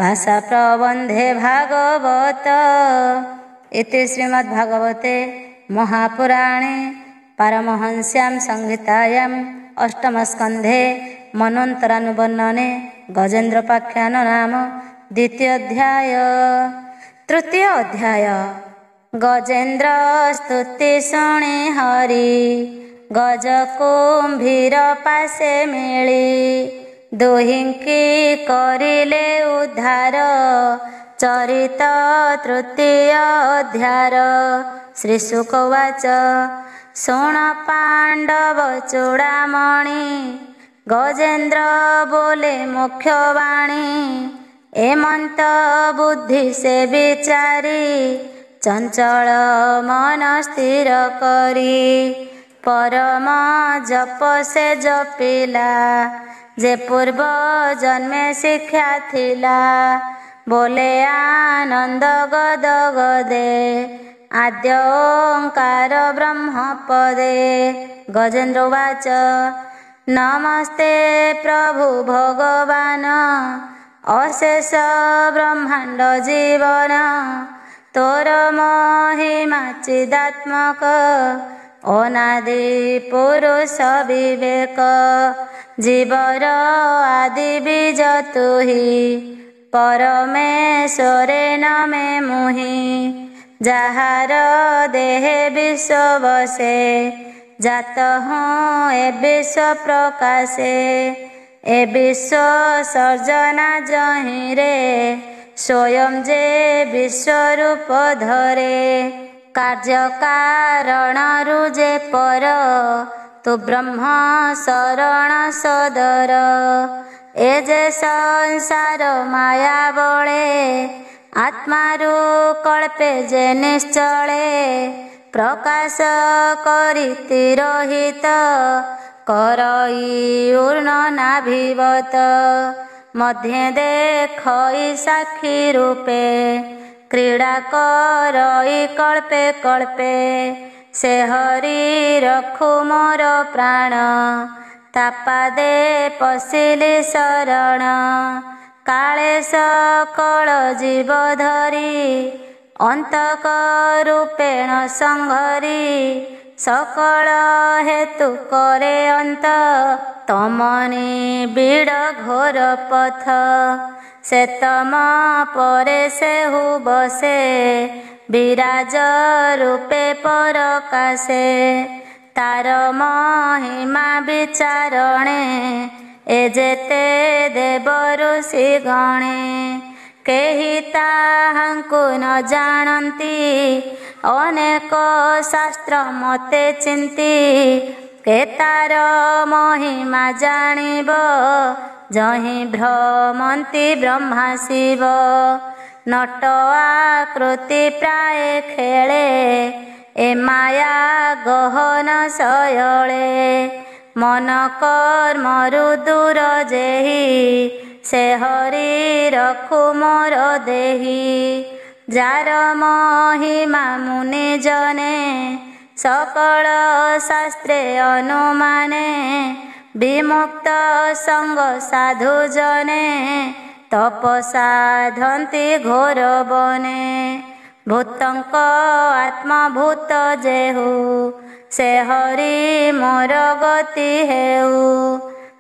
ଭାଷା ପ୍ରବନ୍ଧେ ଭାଗବତ। इति श्रीमद्भागवते महापुराणे पारमहंस्यां संहितायां अष्टमस्कन्धे मनोन्तरानुवर्णने गजेन्द्रोपाख्यान नाम द्वितीय अध्याय। तृतीय अध्याय गजेन्द्र स्तुति शुणी हरि गज कुम्भीर पासे मिली। दुहिंकी करिले उद्धार चरित तृतीय अध्याय। श्रीशुकवाच शुण पांडव चूड़ामणि गजेन्द्र बोले मुख्यवाणी। एमंत बुद्धि से विचारी चंचल मन स्थिर करी। परम जप से जपिला जे पूर्व जन्मे शिक्षा थिला। बोले आनंद गद गदे आद्य ओंकार ब्रह्म पदे। गजेन्द्र उवाच नमस्ते प्रभु भगवान अशेष ब्रह्मांड जीवन। तोर महिमा चिदात्मक अनादि पुरुष विवेक। जीवर आदि बीज तुहि परमेश्वरे नमे मुहि। जाहार देहे विश्व बसे जात हूँ ए विश्व प्रकाशे। ए विश्व सर्जना जहीं रे स्वयं जे विश्व रूप धरे। कार्य कारण रुजे पर तु ब्रह्म शरण सदर। ए जे संसार माया बळे आत्मारु कल्पे जे निश्चले प्रकाश करी तिरोहित करई ऊर्ण नाभिवत मध्ये देखई साक्षी रूपे क्रीड़ा करई कल्पे कल्पे से हरि रखु मोर प्राण तापादे पशिली शरण काले सकल जीव धरी अंतक रूपेण संघरी सकल हेतु करे अंत तमनि बीड़ घोर पथ से तम परे सेहु बसे विराज रूपे परकाशे तार महिमा विचारणे ए जेते देव ऋषि गणे केहि ताहांकु न जानती अनेक शास्त्र मते चिंती के तार महिमा जानिब जहि भ्रमंती ब्रह्मा शिव नट आकृति प्राय खेले ए माया गहन सयले मन कर्मरु दूर जेहि से हरि रखु मोर देहि जार महिमा मुनि जने सकल शास्त्रे अनुमाने विमुक्त संग साधु जने तपसाधन्ति घोर बने भूतंक आत्मभूत जेहु से हरि मोर गति हेउ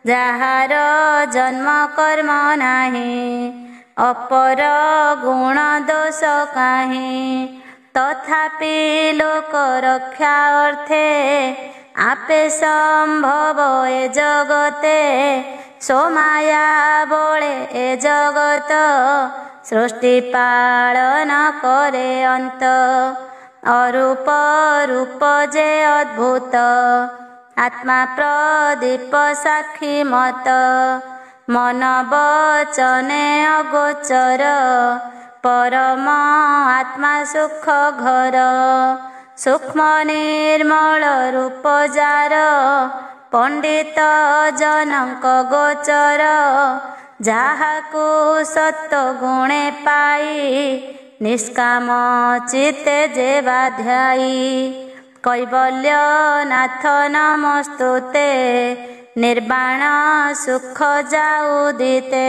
जाहार जन्म कर्म नाही अपर गुण दोष काहि तथापि लोक रक्षा अर्थे आपे संभव ए जगते सोमाया बोले ए जगत सृष्टि पालन करे अंत अरूप रूप जे अद्भुत आत्मा प्रदीप साक्षी मत मन वचने अगोचर परम आत्मा सुख घर सूक्ष्म निर्मल रूप जार पंडित जनक गोचर जाहाकु सत्व गुणे पाई निष्काम चित्ते जे बाध्यायी कैवल्य नाथ नमस्तुते निर्वाण सुख जाउदिते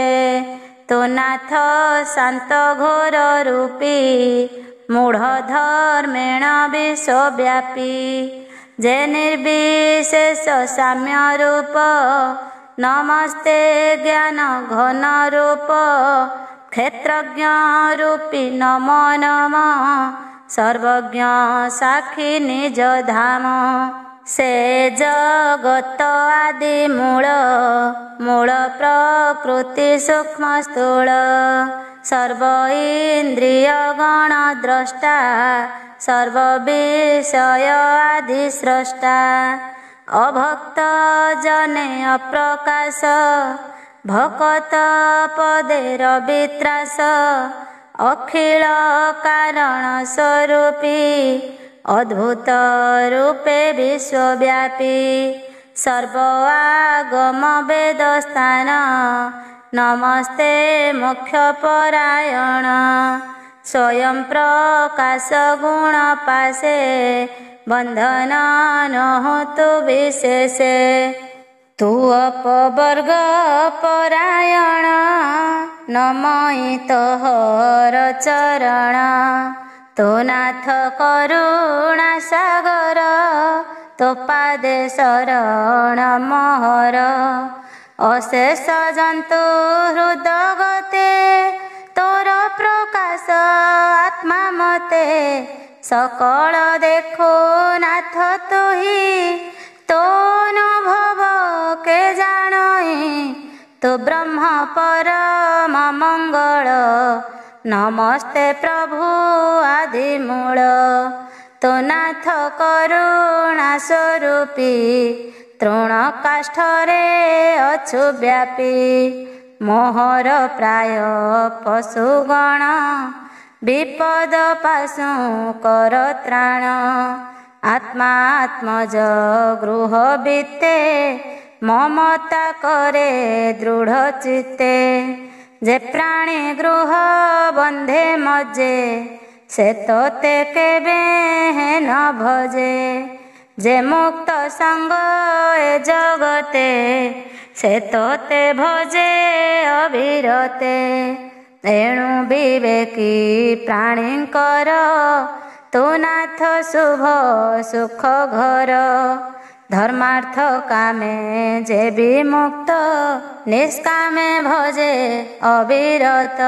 तो नाथ शांत घोर रूपी मूढ़ धर्मेण विश्वव्यापी जे निर्विशेष साम्य रूप नमस्ते ज्ञान घन रूप क्षेत्रज्ञ रूपी नमो नमः सर्वज्ञ साक्षी निज धाम से जगत आदि मूल मूल प्रकृति सूक्ष्म स्थूल सर्व इंद्रिय गण द्रष्टा सर्व विषय आदि स्रष्टा अभक्त जने अप्रकाश भकत पदे रवित्रास अखिल कारण स्वरूपी अद्भुत रूपे विश्वव्यापी सर्व आगम वेद स्थान नमस्ते मुख्य परायण स्वयं प्रकाश गुण पासे बंधन न होतु विशेषे तू अपवर्ग परायण नमयि तोहर चरण तो नाथ करुणा सागर तो पादे शरण मोहर अशेष जंतु हृदगते तोर प्रकाश आत्मा मते सकल देखो नाथ तुही तो अनुभव के जानई तो ब्रह्म परम मंगल नमस्ते प्रभु आदि मूल तो नाथ करुणा स्वरूपी तृण काष्ठरे अछु व्यापी मोहर प्राय पशुगण विपद पाशु कर त्राण आत्मा आत्मज गृह बीते ममता करे दृढ़ चित्ते जे प्राणी गृह बंधे मजे से तोते केबे न भजे जे मुक्त संग ए जगते से तोते भजे अविरते एणु विवेकी प्राणींकर तू नाथ शुभ सुख घर धर्मार्थ कामे जे विमुक्त निष्कामे भजे अविरत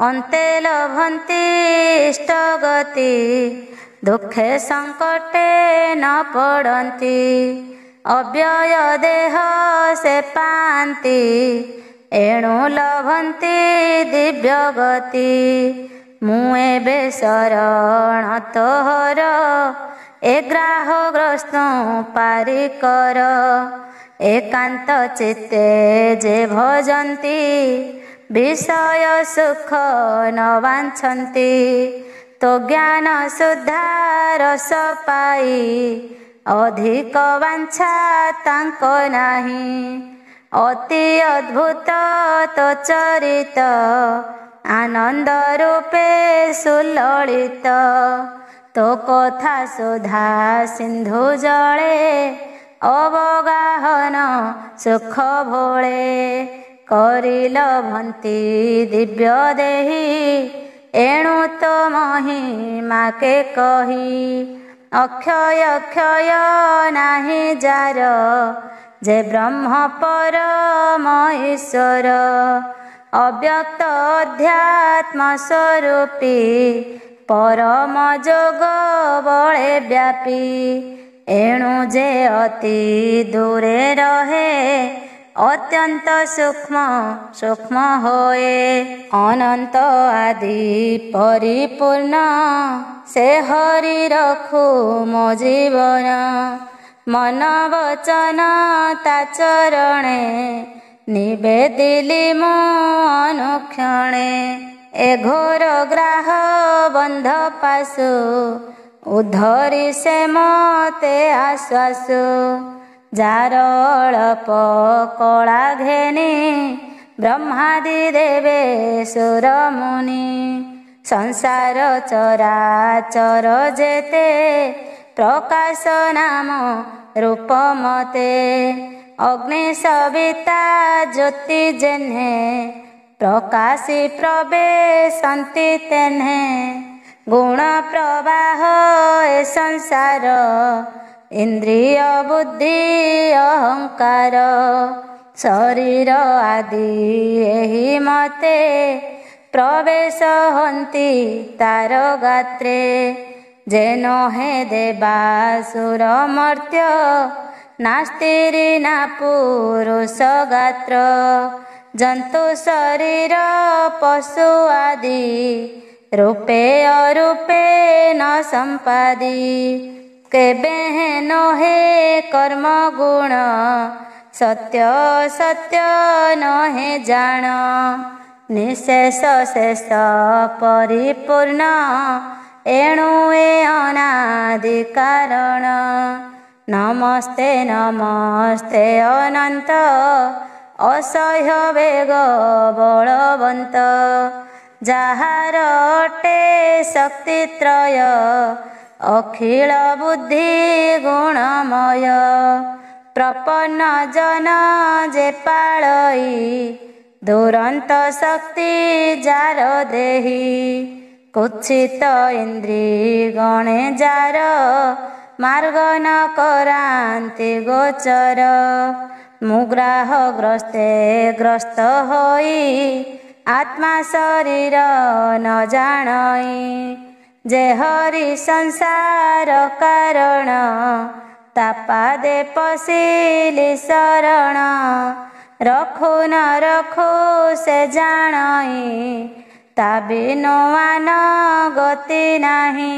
अन्ते लभन्ति इष्टगति दुखे संकटे न पड़न्ति अव्यय देह से पान्ति एणु लभन्ति दिव्य गति मुए बे शरण तोहर एग्राह ग्रस्त पारिकर एकांत चित्ते जे भजन्ति विषय सुख न वाञ्छन्ति तो ज्ञान शुद्धा रस पाई अधिक वांछा तांको नाही अति अद्भुत तो चरित आनंद रूपे सुललित तो कथा सुधा सिंधु जले अवगाहन सुख भोले करिल भंति दिव्य देही एणु तो महिमा के कही अक्षय क्षय नाही जार जे ब्रह्म परम ईश्वर अव्यक्त अध्यात्म स्वरूपी परम जोग बळे व्यापी एणु जे अति दूरे रहे अत्यंत सूक्ष्म सूक्ष्म होए अनंत आदि परिपूर्ण से हरि रखु मो जीवन मन वचन ता चरणे निवेदिली मो अनुक्षणे ए घोर ग्राह बंध पासु उद्धरी से मते आश्वासु जार अल्प कला घेनी ब्रह्मादि देवे सुर मुनि संसार चराचर जेते प्रकाश नाम रूप मते अग्नि सविता ज्योति जेन्हे प्रकाशी प्रवेशन्ति तेन्हे गुण प्रवाह ए संसार इंद्रिय बुद्धि अहंकार शरीर आदि एहि मते प्रवेश हन्ति तार गात्रे जेन हे देवासुर मर्त्य नास्तिरी ना पुरुष गात्र जंतु शरीर पशु आदि रूपे अरूपे न संपादी केबे न हे कर्म गुण सत्य सत्य न हे जान निशेष शेष परिपूर्ण एणु ए अनादि कारण नमस्ते नमस्ते अनंत असह्य वेग बलवंत जाहार अटे शक्ति त्रय अखिल बुद्धि गुणमय प्रपन्न जन जे पाळई दुरंत शक्ति जार देही कुत्सित इंद्री गणे जार मार्ग न करान्ति गोचर मुग्राह ग्रस्ते ग्रस्त होई आत्मा शरीर न जानई जे हरि संसार कारण तापादे पशिली शरण रखु न रखु से जानई ता बिनु आन गति नाही।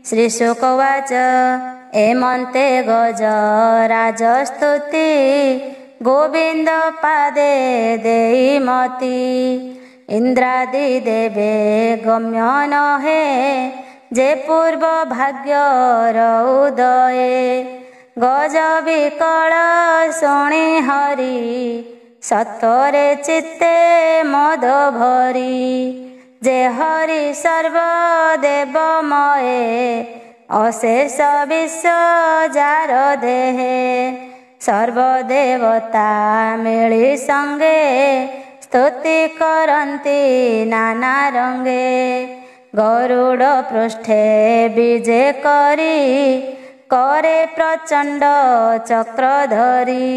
श्री शुकवाच एमंते गज राजस्तुति गोविंद पादे देई मती ଇନ୍ଦ୍ରାଦି ଦେବେ ଗମ୍ୟ ନହେ ଯେ ପୂର୍ବ ଭାଗ୍ୟର ଉଦୟେ। ଗଜ ବିକଳ ଶୁଣି ହରି ସତରେ ଚିତ୍ତେ ମଦ ଭରି। ଯେ ହରି ସର୍ବଦେବମୟେ ଅଶେଷ ବିଶ୍ୱ ଯାର ଦେହେ। ସର୍ବଦେବତା ମିଳି ସଙ୍ଗେ ସ୍ତୁତି କରନ୍ତି ନାନା ରଙ୍ଗେ। ଗରୁଡ଼ ପୃଷ୍ଠେ ବିଜେ କରି करे प्रचंड चक्र धरी।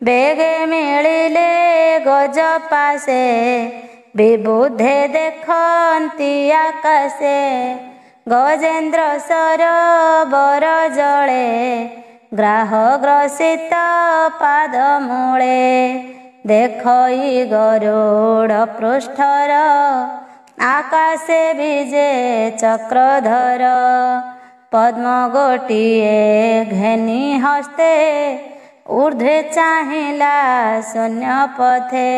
बेगे मिलिले गज पासे विबुधे देखंती आकाशे। गजेन्द्र सरोवर जले ग्राह ग्रसित पाद मूले। देखई गरुड़ पृष्ठर आकाशे विजे चक्रधर। पद्म गोटिए घेनी हस्ते ऊर्ध्वे चाहिला शून्य पथे।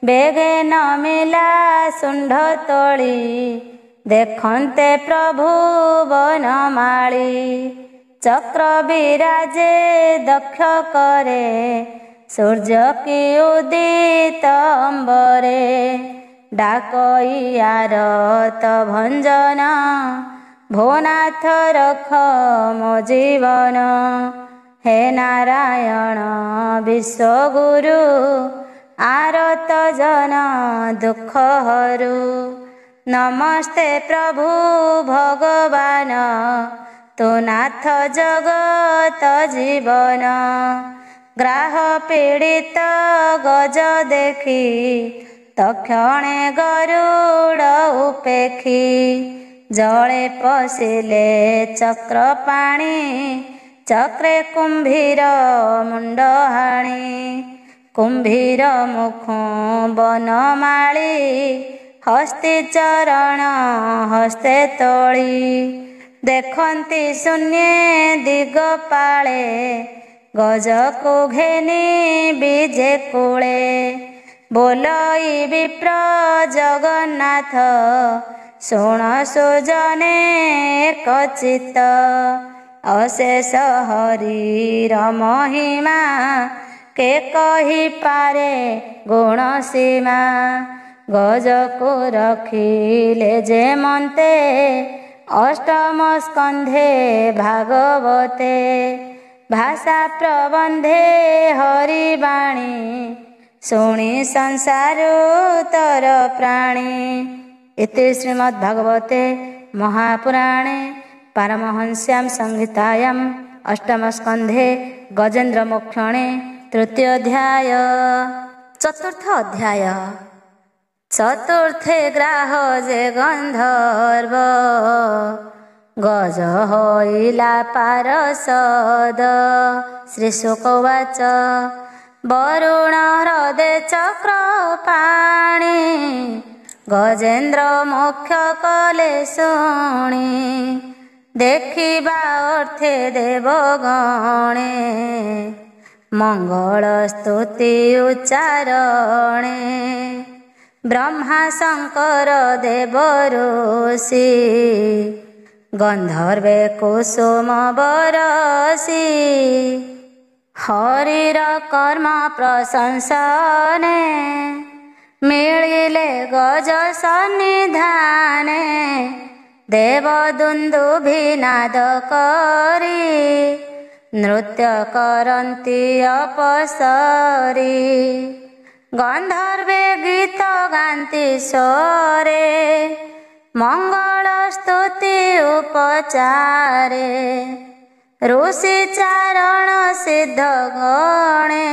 बेगे नमिला सुंढ तोली देखन्ते प्रभु वनमाली। चक्र विराजे दक्ष करे सूर्य की उदित अंबरे। डाकई आरत भंजन भोनाथ रख मो जीवन। हे नारायण विश्वगुरु आरत जन दुख हरू। नमस्ते प्रभु भगवान तु नाथ जगत जीवन। ग्राह पीड़ित गज देखी तक्षणे गरुड़ उपेखी। जले पशिले चक्र पाणी चक्रे कुंभीर मुंड हाणी। कुंभीर मुख बनमाली हस्ती चरण हस्ते तोली। देखंती शून्य दिगपाले गज को घेनी बीजे कूले। बोलई विप्र जगन्नाथ शुण सुजने कचित। अशेष हरिर महिमा के कही पारे गुण सीमा। गज को रखिले जे मन्ते अष्टम स्कंधे भागवते। भाषा प्रबंधे हरिवाणी शुणी संसारो तर प्राणी। इति श्रीमद्भागवते महापुराणे पारमहंस्यां संहितायां अष्टम स्कंधे गजेन्द्र मोक्षणे तृतीय अध्याय। चतुर्थ अध्याय। चतुर्थे ग्राह जे गंधर्व गज होइला पारसद। श्रीशुक उवाच वरुण हृदे चक्र पाणी गजेन्द्र मोक्ष कले शुणी। देखिबा अर्थे देवगणे मंगल स्तुति उच्चारणे। ब्रह्मा शंकर देव ऋषि गंधर्वे कुसुम बरसी। हरिर कर्म प्रशंसने मिलिले गज सन्निधाने। देव दुन्दुभिनाद करी नृत्य करन्ति अपसरी। गंधर्वे गीत गान्ति स्वरे मंगल स्तुति उपचारे। ऋषि चारण सिद्ध गणे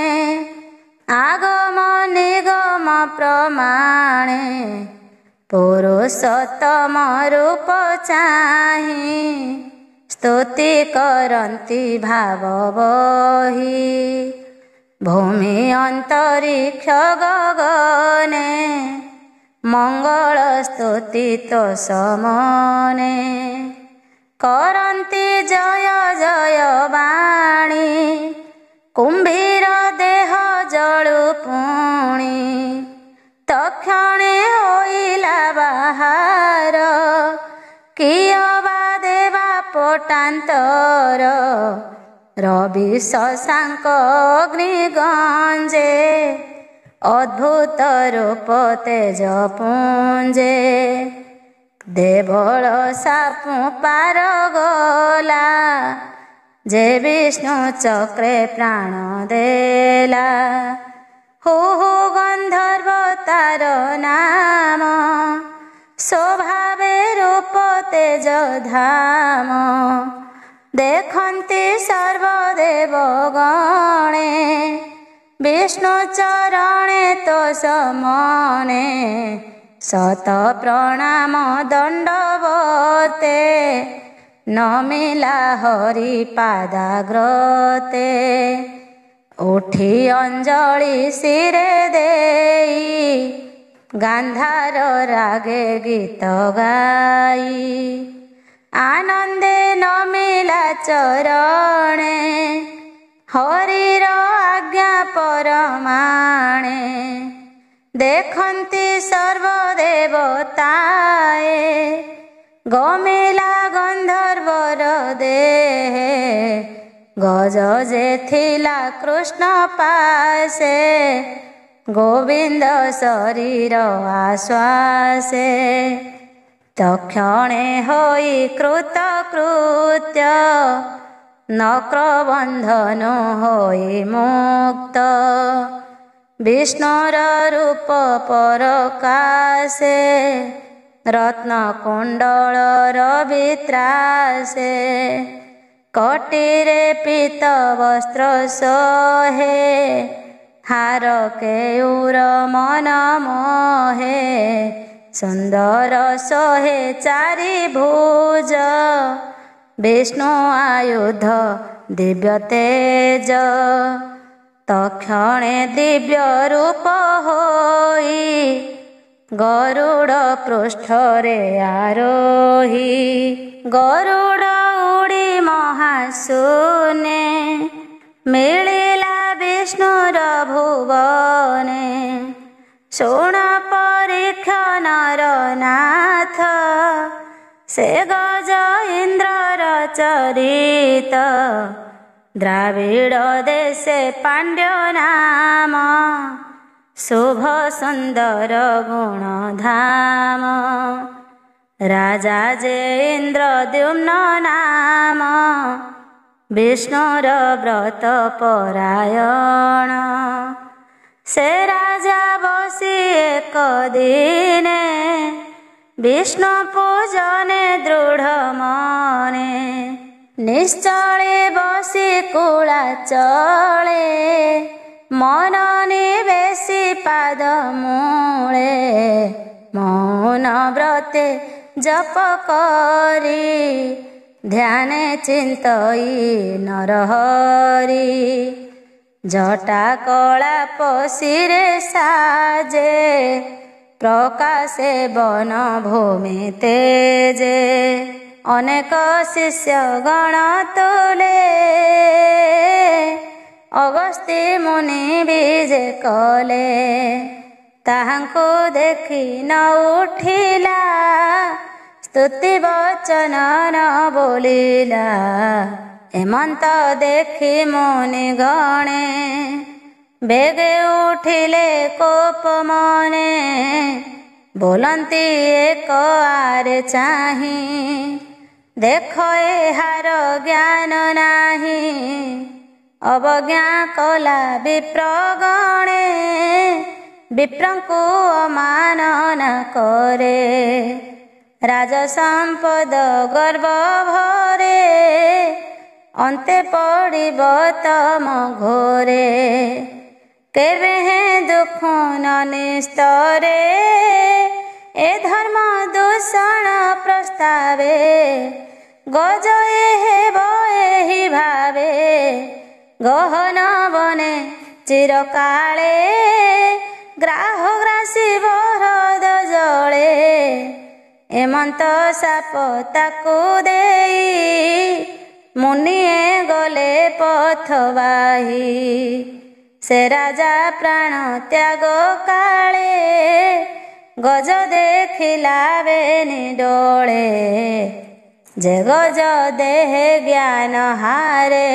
आगम निगम प्रमाणे। पुरुषोत्तम रूप चाहि स्तुति करन्ति भाव बहि। भूमि अंतरिक्ष गगने मंगल स्तुति तो समने। करन्ति जय जय वाणी कुंभीर देह जळु पुणी। तक्षणे ବା ଦେବା ପଟାନ୍ତର ରବି ଶଶାଙ୍କ ଅଗ୍ନି ଗଞ୍ଜେ ଅଦ୍ଭୁତ ରୂପ ତେଜ ପୁଞ୍ଜେ ଦେବଳ ସାପୁ ପାର ଗଲା ଯେ ବିଷ୍ଣୁ ଚକ୍ରେ ପ୍ରାଣ ଦେଲା ହୁ ହୁ ଗନ୍ଧର୍ବ ତାର ନାମ ସ୍ୱଭାବେ ରୂପ ତେଜ ଧାମ ଦେଖନ୍ତି ସର୍ବଦେବ ଗଣେ ବିଷ୍ଣୁ ଚରଣେ ତୋ ସମନେ ଶତ ପ୍ରଣାମ ଦଣ୍ଡବତେ ନମିଲା ହରି ପାଦାଗ୍ରତେ ଉଠି ଅଞ୍ଜଳି ଶିରେ ଦେଇ ଗାନ୍ଧାର ରାଗେ ଗୀତ ଗାଇ ଆନନ୍ଦେ ନମିଲା ଚରଣେ ହରିର ଆଜ୍ଞା ପରମାଣେ ଦେଖନ୍ତି ସର୍ବଦେବତାଏ ଗମିଲା ଗନ୍ଧର୍ବର ଦେହେ ଗଜ ଯେ ଥିଲା କୃଷ୍ଣ ପାଶେ ଗୋବିନ୍ଦ ଶରୀର ଆଶ୍ୱାସେ ତକ୍ଷଣେ ହୋଇ କୃତକୃତ୍ୟ ନକ୍ରବନ୍ଧନ ହୋଇ ମୁକ୍ତ ବିଷ୍ଣୁର ରୂପ ପରକାଶେ ରତ୍ନ କୁଣ୍ଡଳର ବିତ୍ରାସେ କଟିରେ ପୀତ ବସ୍ତ୍ର ଶୋହେ ହାର କେୟୁର ମନ ମୋହେ ସୁନ୍ଦର ଶୋହେ ଚାରି ଭୁଜ ବିଷ୍ଣୁ ଆୟୁଧ ଦିବ୍ୟ ତେଜ ତକ୍ଷଣେ ଦିବ୍ୟ ରୂପ ହୋଇ ଗରୁଡ଼ ପୃଷ୍ଠରେ ଆରୋହୀ ଗରୁଡ଼ ଉଡ଼ି ମହାଶୂନ୍ୟେ ମିଳିଲା ବିଷ୍ଣୁର ଭୁବନେ ଶୁଣ ପରୀକ୍ଷଣର ନାଥ ସେ ଗଜ ଇନ୍ଦ୍ରର ଚରିତ ଦ୍ରାବିଡ଼ ଦେଶେ ପାଣ୍ଡ୍ୟ ନାମ ଶୁଭ ସୁନ୍ଦର ଗୁଣ ଧାମ ରାଜା ଯେ ଇନ୍ଦ୍ରଦ୍ୟୁମ୍ନ ନାମ ବିଷ୍ଣୁର ବ୍ରତ ପରାୟଣ ସେ ରାଜା ବସି ଏକ ଦିନେ ବିଷ୍ଣୁ ପୂଜନେ ଦୃଢ଼ ମନେ ନିଶ୍ଚଳେ ବସି କୁଳାଚଳେ ମନ ନିବେଶି ପାଦ ମୂଳେ ମୌନ ବ୍ରତେ ଜପ କରି ଧ୍ୟାନେ ଚିନ୍ତଇ ନରହରି ଜଟା କଳାପ ଶିରେ ସାଜେ ପ୍ରକାଶେ ବନ ଭୂମି ତେଜେ ଅନେକ ଶିଷ୍ୟ ଗଣ ତୁଲେ ଅଗସ୍ତ୍ୟ ମୁନି ବିଜେ କଲେ ତାହାଙ୍କୁ ଦେଖି ନ ଉଠିଲା ସ୍ତୁତି ବଚନ ନ ବୋଲିଲା ଏମନ୍ତ ଦେଖି ମୁନି ଗଣେ ବେଗେ ଉଠିଲେ କୋପ ମନେ ବୋଲନ୍ତି ଏକ ଆରେ ଚାହିଁ ଦେଖ ଏହାର ଜ୍ଞାନ ନାହିଁ ଅବଜ୍ଞା କଲା ବିପ୍ରଗଣେ ବିପ୍ରଙ୍କୁ ଅମାନନ କରେ ରାଜ ସମ୍ପଦ ଗର୍ବ ଭରେ ଅନ୍ତେ ପଡ଼ିବ ତମ ଘୋରେ କେବେ ଦୁଃଖ ନ ନିସ୍ତରେ ଏ ଧର୍ମ ଦୂଷଣ ପ୍ରସ୍ତାବେ ଗଜ ହେବ ଏହି ଭାବେ ଗହନ ବନେ ଚିରକାଳେ ଗ୍ରାହ ଗ୍ରାସୀ ବରଦ ଜଳେ ଏମନ୍ତ ସାପ ତାକୁ ଦେଇ ମୁନିଏ ଗଲେ ପଥ ବାହି ସେ ରାଜା ପ୍ରାଣ ତ୍ୟାଗ କାଳେ ଗଜ ଦେଖିଲା ବେନି ଡୋଳେ ଯେ ଗଜ ଦେହେ ଜ୍ଞାନ ହାରେ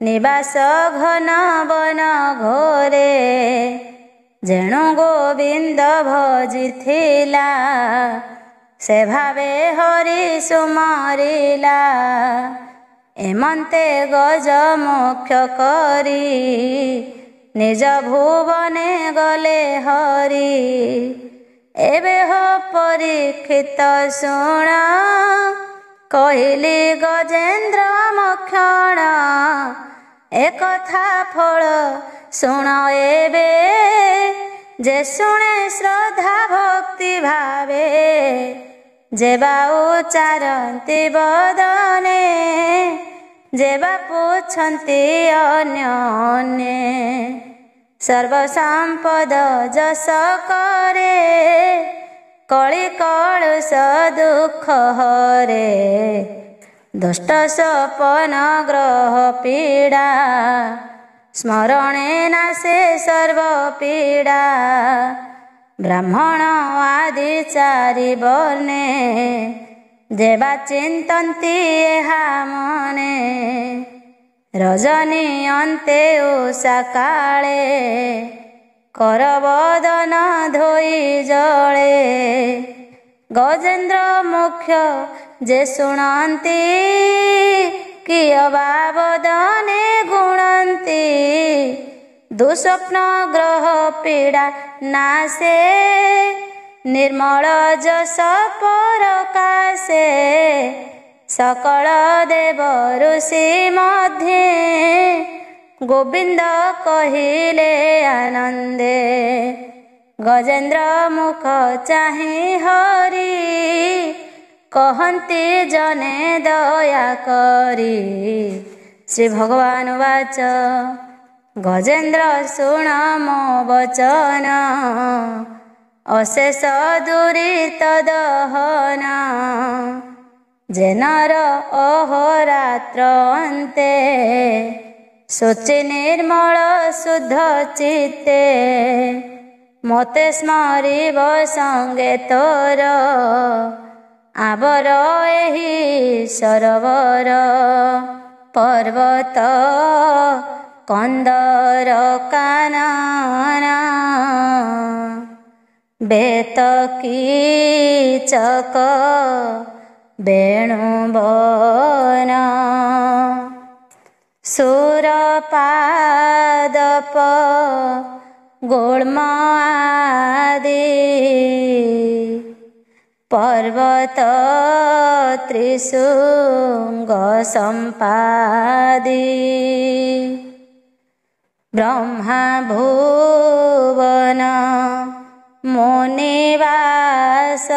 ନିବାସ ଘନ ବନ ଘୋରେ ଯେଣୁ ଗୋବିନ୍ଦ ଭଜିଥିଲା ସେ ଭାବେ ହରି ସୁମରିଲା ଏମନ୍ତେ ଗଜ ମୁଖ୍ୟ କରି ନିଜ ଭୁବନେ ଗଲେ ହରି ଏବେ ହୋ ପରୀକ୍ଷିତ ଶୁଣ କହିଲି ଗଜେନ୍ଦ୍ର ମକ୍ଷଣ ଏକଥା ଫଳ ଶୁଣ ଏବେ ଯେ ଶୁଣେ ଶ୍ରଦ୍ଧା ଭକ୍ତି ଭାବେ ଯେ ବା ଉଚ୍ଚାରନ୍ତି ବଦନେ ଯେ ବା ପୁଛନ୍ତି ଅନ୍ୟ ଅନ୍ୟେ ସର୍ବସମ୍ପଦ ଯଶ କରେ କଳି କଳୁଷ ଦୁଃଖ ହରେ ଦୁଷ୍ଟ ସପନ ଗ୍ରହ ପୀଡ଼ା ସ୍ମରଣେ ନାଶେ ସର୍ବ ପୀଡ଼ା ବ୍ରାହ୍ମଣ ଆଦି ଚାରି ବର୍ଣ୍ଣେ ଦେବା ଚିନ୍ତନ୍ତି ଏହା ମନେ ରଜନୀ ଅନ୍ତେ ଉଷା କାଳେ କରବଦନ ଧୋଇ ଜଳେ ଗଜେନ୍ଦ୍ର ମୁଖ୍ୟ ଯେ ଶୁଣନ୍ତି କିୟ ବା ବଦନେ ଗୁଣନ୍ତି ଦୁଃସ୍ୱପ୍ନ ଗ୍ରହ ପୀଡ଼ା ନାଶେ ନିର୍ମଳ ଯଶ ପରକାଶେ ସକଳ ଦେବ ଋଷି ମଧ୍ୟେ ଗୋବିନ୍ଦ କହିଲେ ଆନନ୍ଦେ ଗଜେନ୍ଦ୍ର ମୁଖ ଚାହିଁ ହରି କହନ୍ତି ଜନେ ଦୟା କରି ଶ୍ରୀ ଭଗବାନ ବାଚ ଗଜେନ୍ଦ୍ର ଶୁଣ ମୋ ବଚନ ଅଶେଷ ଦୂରିତ ଦହନ ଜେନର ଅହରାତ୍ର ଅନ୍ତେ ଶୁଚି ନିର୍ମଳ ଶୁଦ୍ଧ ଚିତ୍ତେ ମୋତେ ସ୍ମରିବ ସଙ୍ଗେ ତୋର ଆବର ଏହି ସରୋବର ପର୍ବତ କନ୍ଦର କାନନ ବେତ କୀଚକ ବେଣୁବନ ସୁରପାଦପ ଗୁଳ୍ମ ଆଦି ପର୍ବତ ତ୍ରିଶୃଙ୍ଗ ସମ୍ପାଦି ବ୍ରହ୍ମା ଭୁବନ ମୁନିବାସ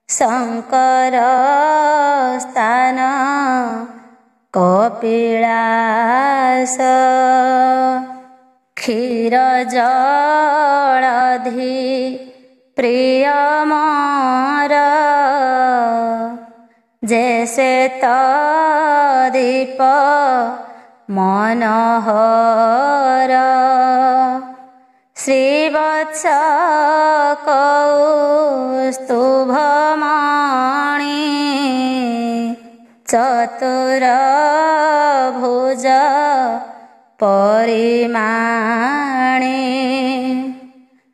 ଶଙ୍କର ସ୍ଥାନ କପିଳାସ କ୍ଷୀର ଜଳଧି ପ୍ରିୟ ମୋର ଯେ ଶ୍ଵେତ ଦୀପ ମନୋହର ଶ୍ରୀବତ୍ସ କୌସ୍ତୁଭମଣି ଚତୁର ଭୁଜ ପରିମାଣି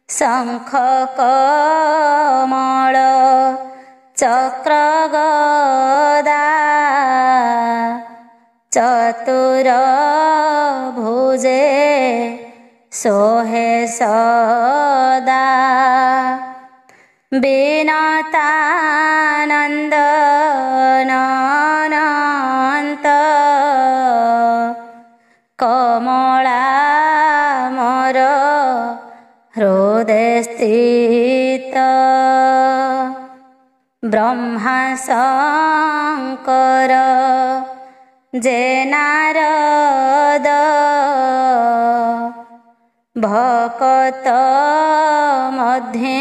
ଶଙ୍ଖ କମଳ ଚକ୍ର ଗଦା ଚତୁର ଭୁଜେ ଶୋହେ ସଦା ବିନତାନନ୍ଦ ଅନନ୍ତ କମଳା ମୋର ହୃଦେ ସ୍ଥିତ ବ୍ରହ୍ମା ଶଙ୍କର ଯେ ନାରଦ ଭକତ ମଧ୍ୟେ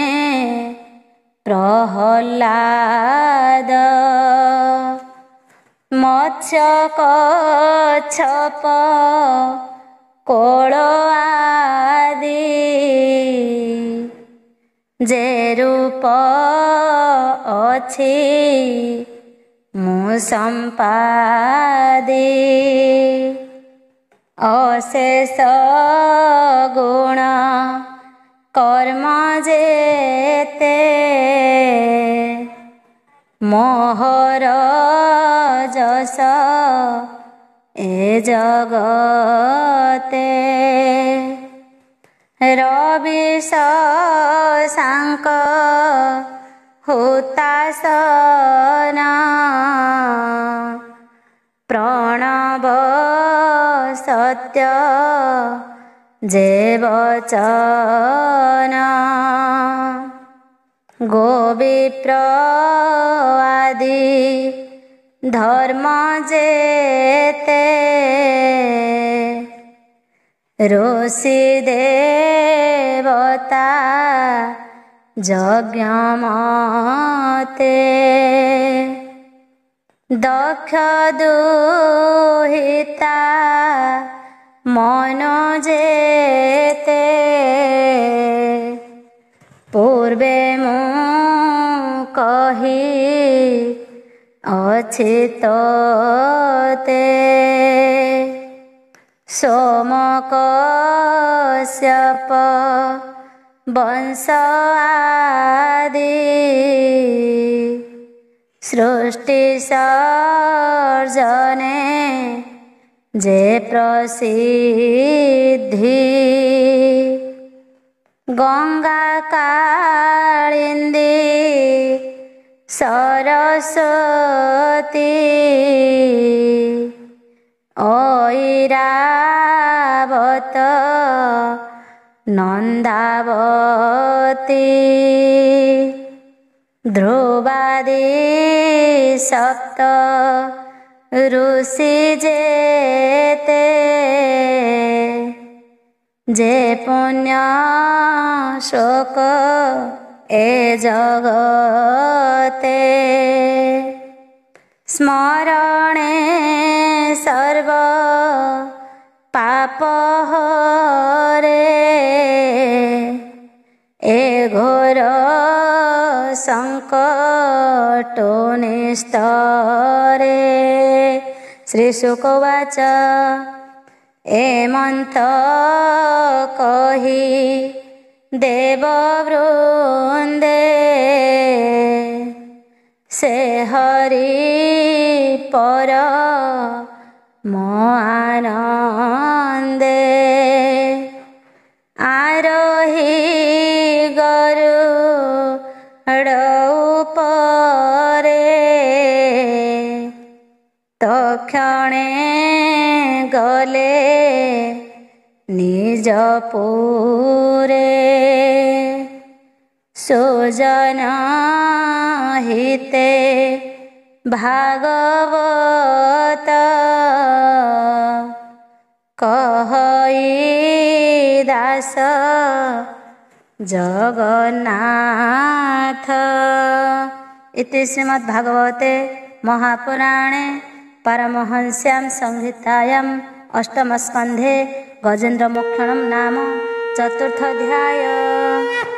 ପ୍ରହଲ୍ଲାଦ ମତ୍ସ୍ୟ କଚ୍ଛପ କୋଳ ଆଦି जे रूप अछि मु संपादे अशेष गुण कर्म जेते मोहर जस ए जगते रवि शशांक हुतासन प्रणव सत्य जे वचन गोविप्र आदि धर्म जेते ऋषि देवता यज्ञमते दक्ष दुहिता मनो जेते पूर्वे मु कही अचितते सोम कश्यप वंश आदि सृष्टि सर्जने जे प्रसिद्धि गंगा कालिंदी सरस्वती ऐरावत नंदावती ध्रुवादि सप्त ऋषि जेते जे पुण्य शोक ए जगते स्मरणे सर्व पाप हरे ए घोर संकटो निस्तरे श्री शुकवाच एमंत कही देववृंदे से हरि पर आनंदे आरोही गरुड़ उपरे तक्षणे गले निज पुरे सुजन हिते भागवत कहई दास जगन्नाथ। इति श्रीमद्भागवते महापुराणे पारमहंस्यां संहितायां अष्टमस्कन्धे गजेन्द्रमोक्षणं नाम चतुर्थोऽध्यायः।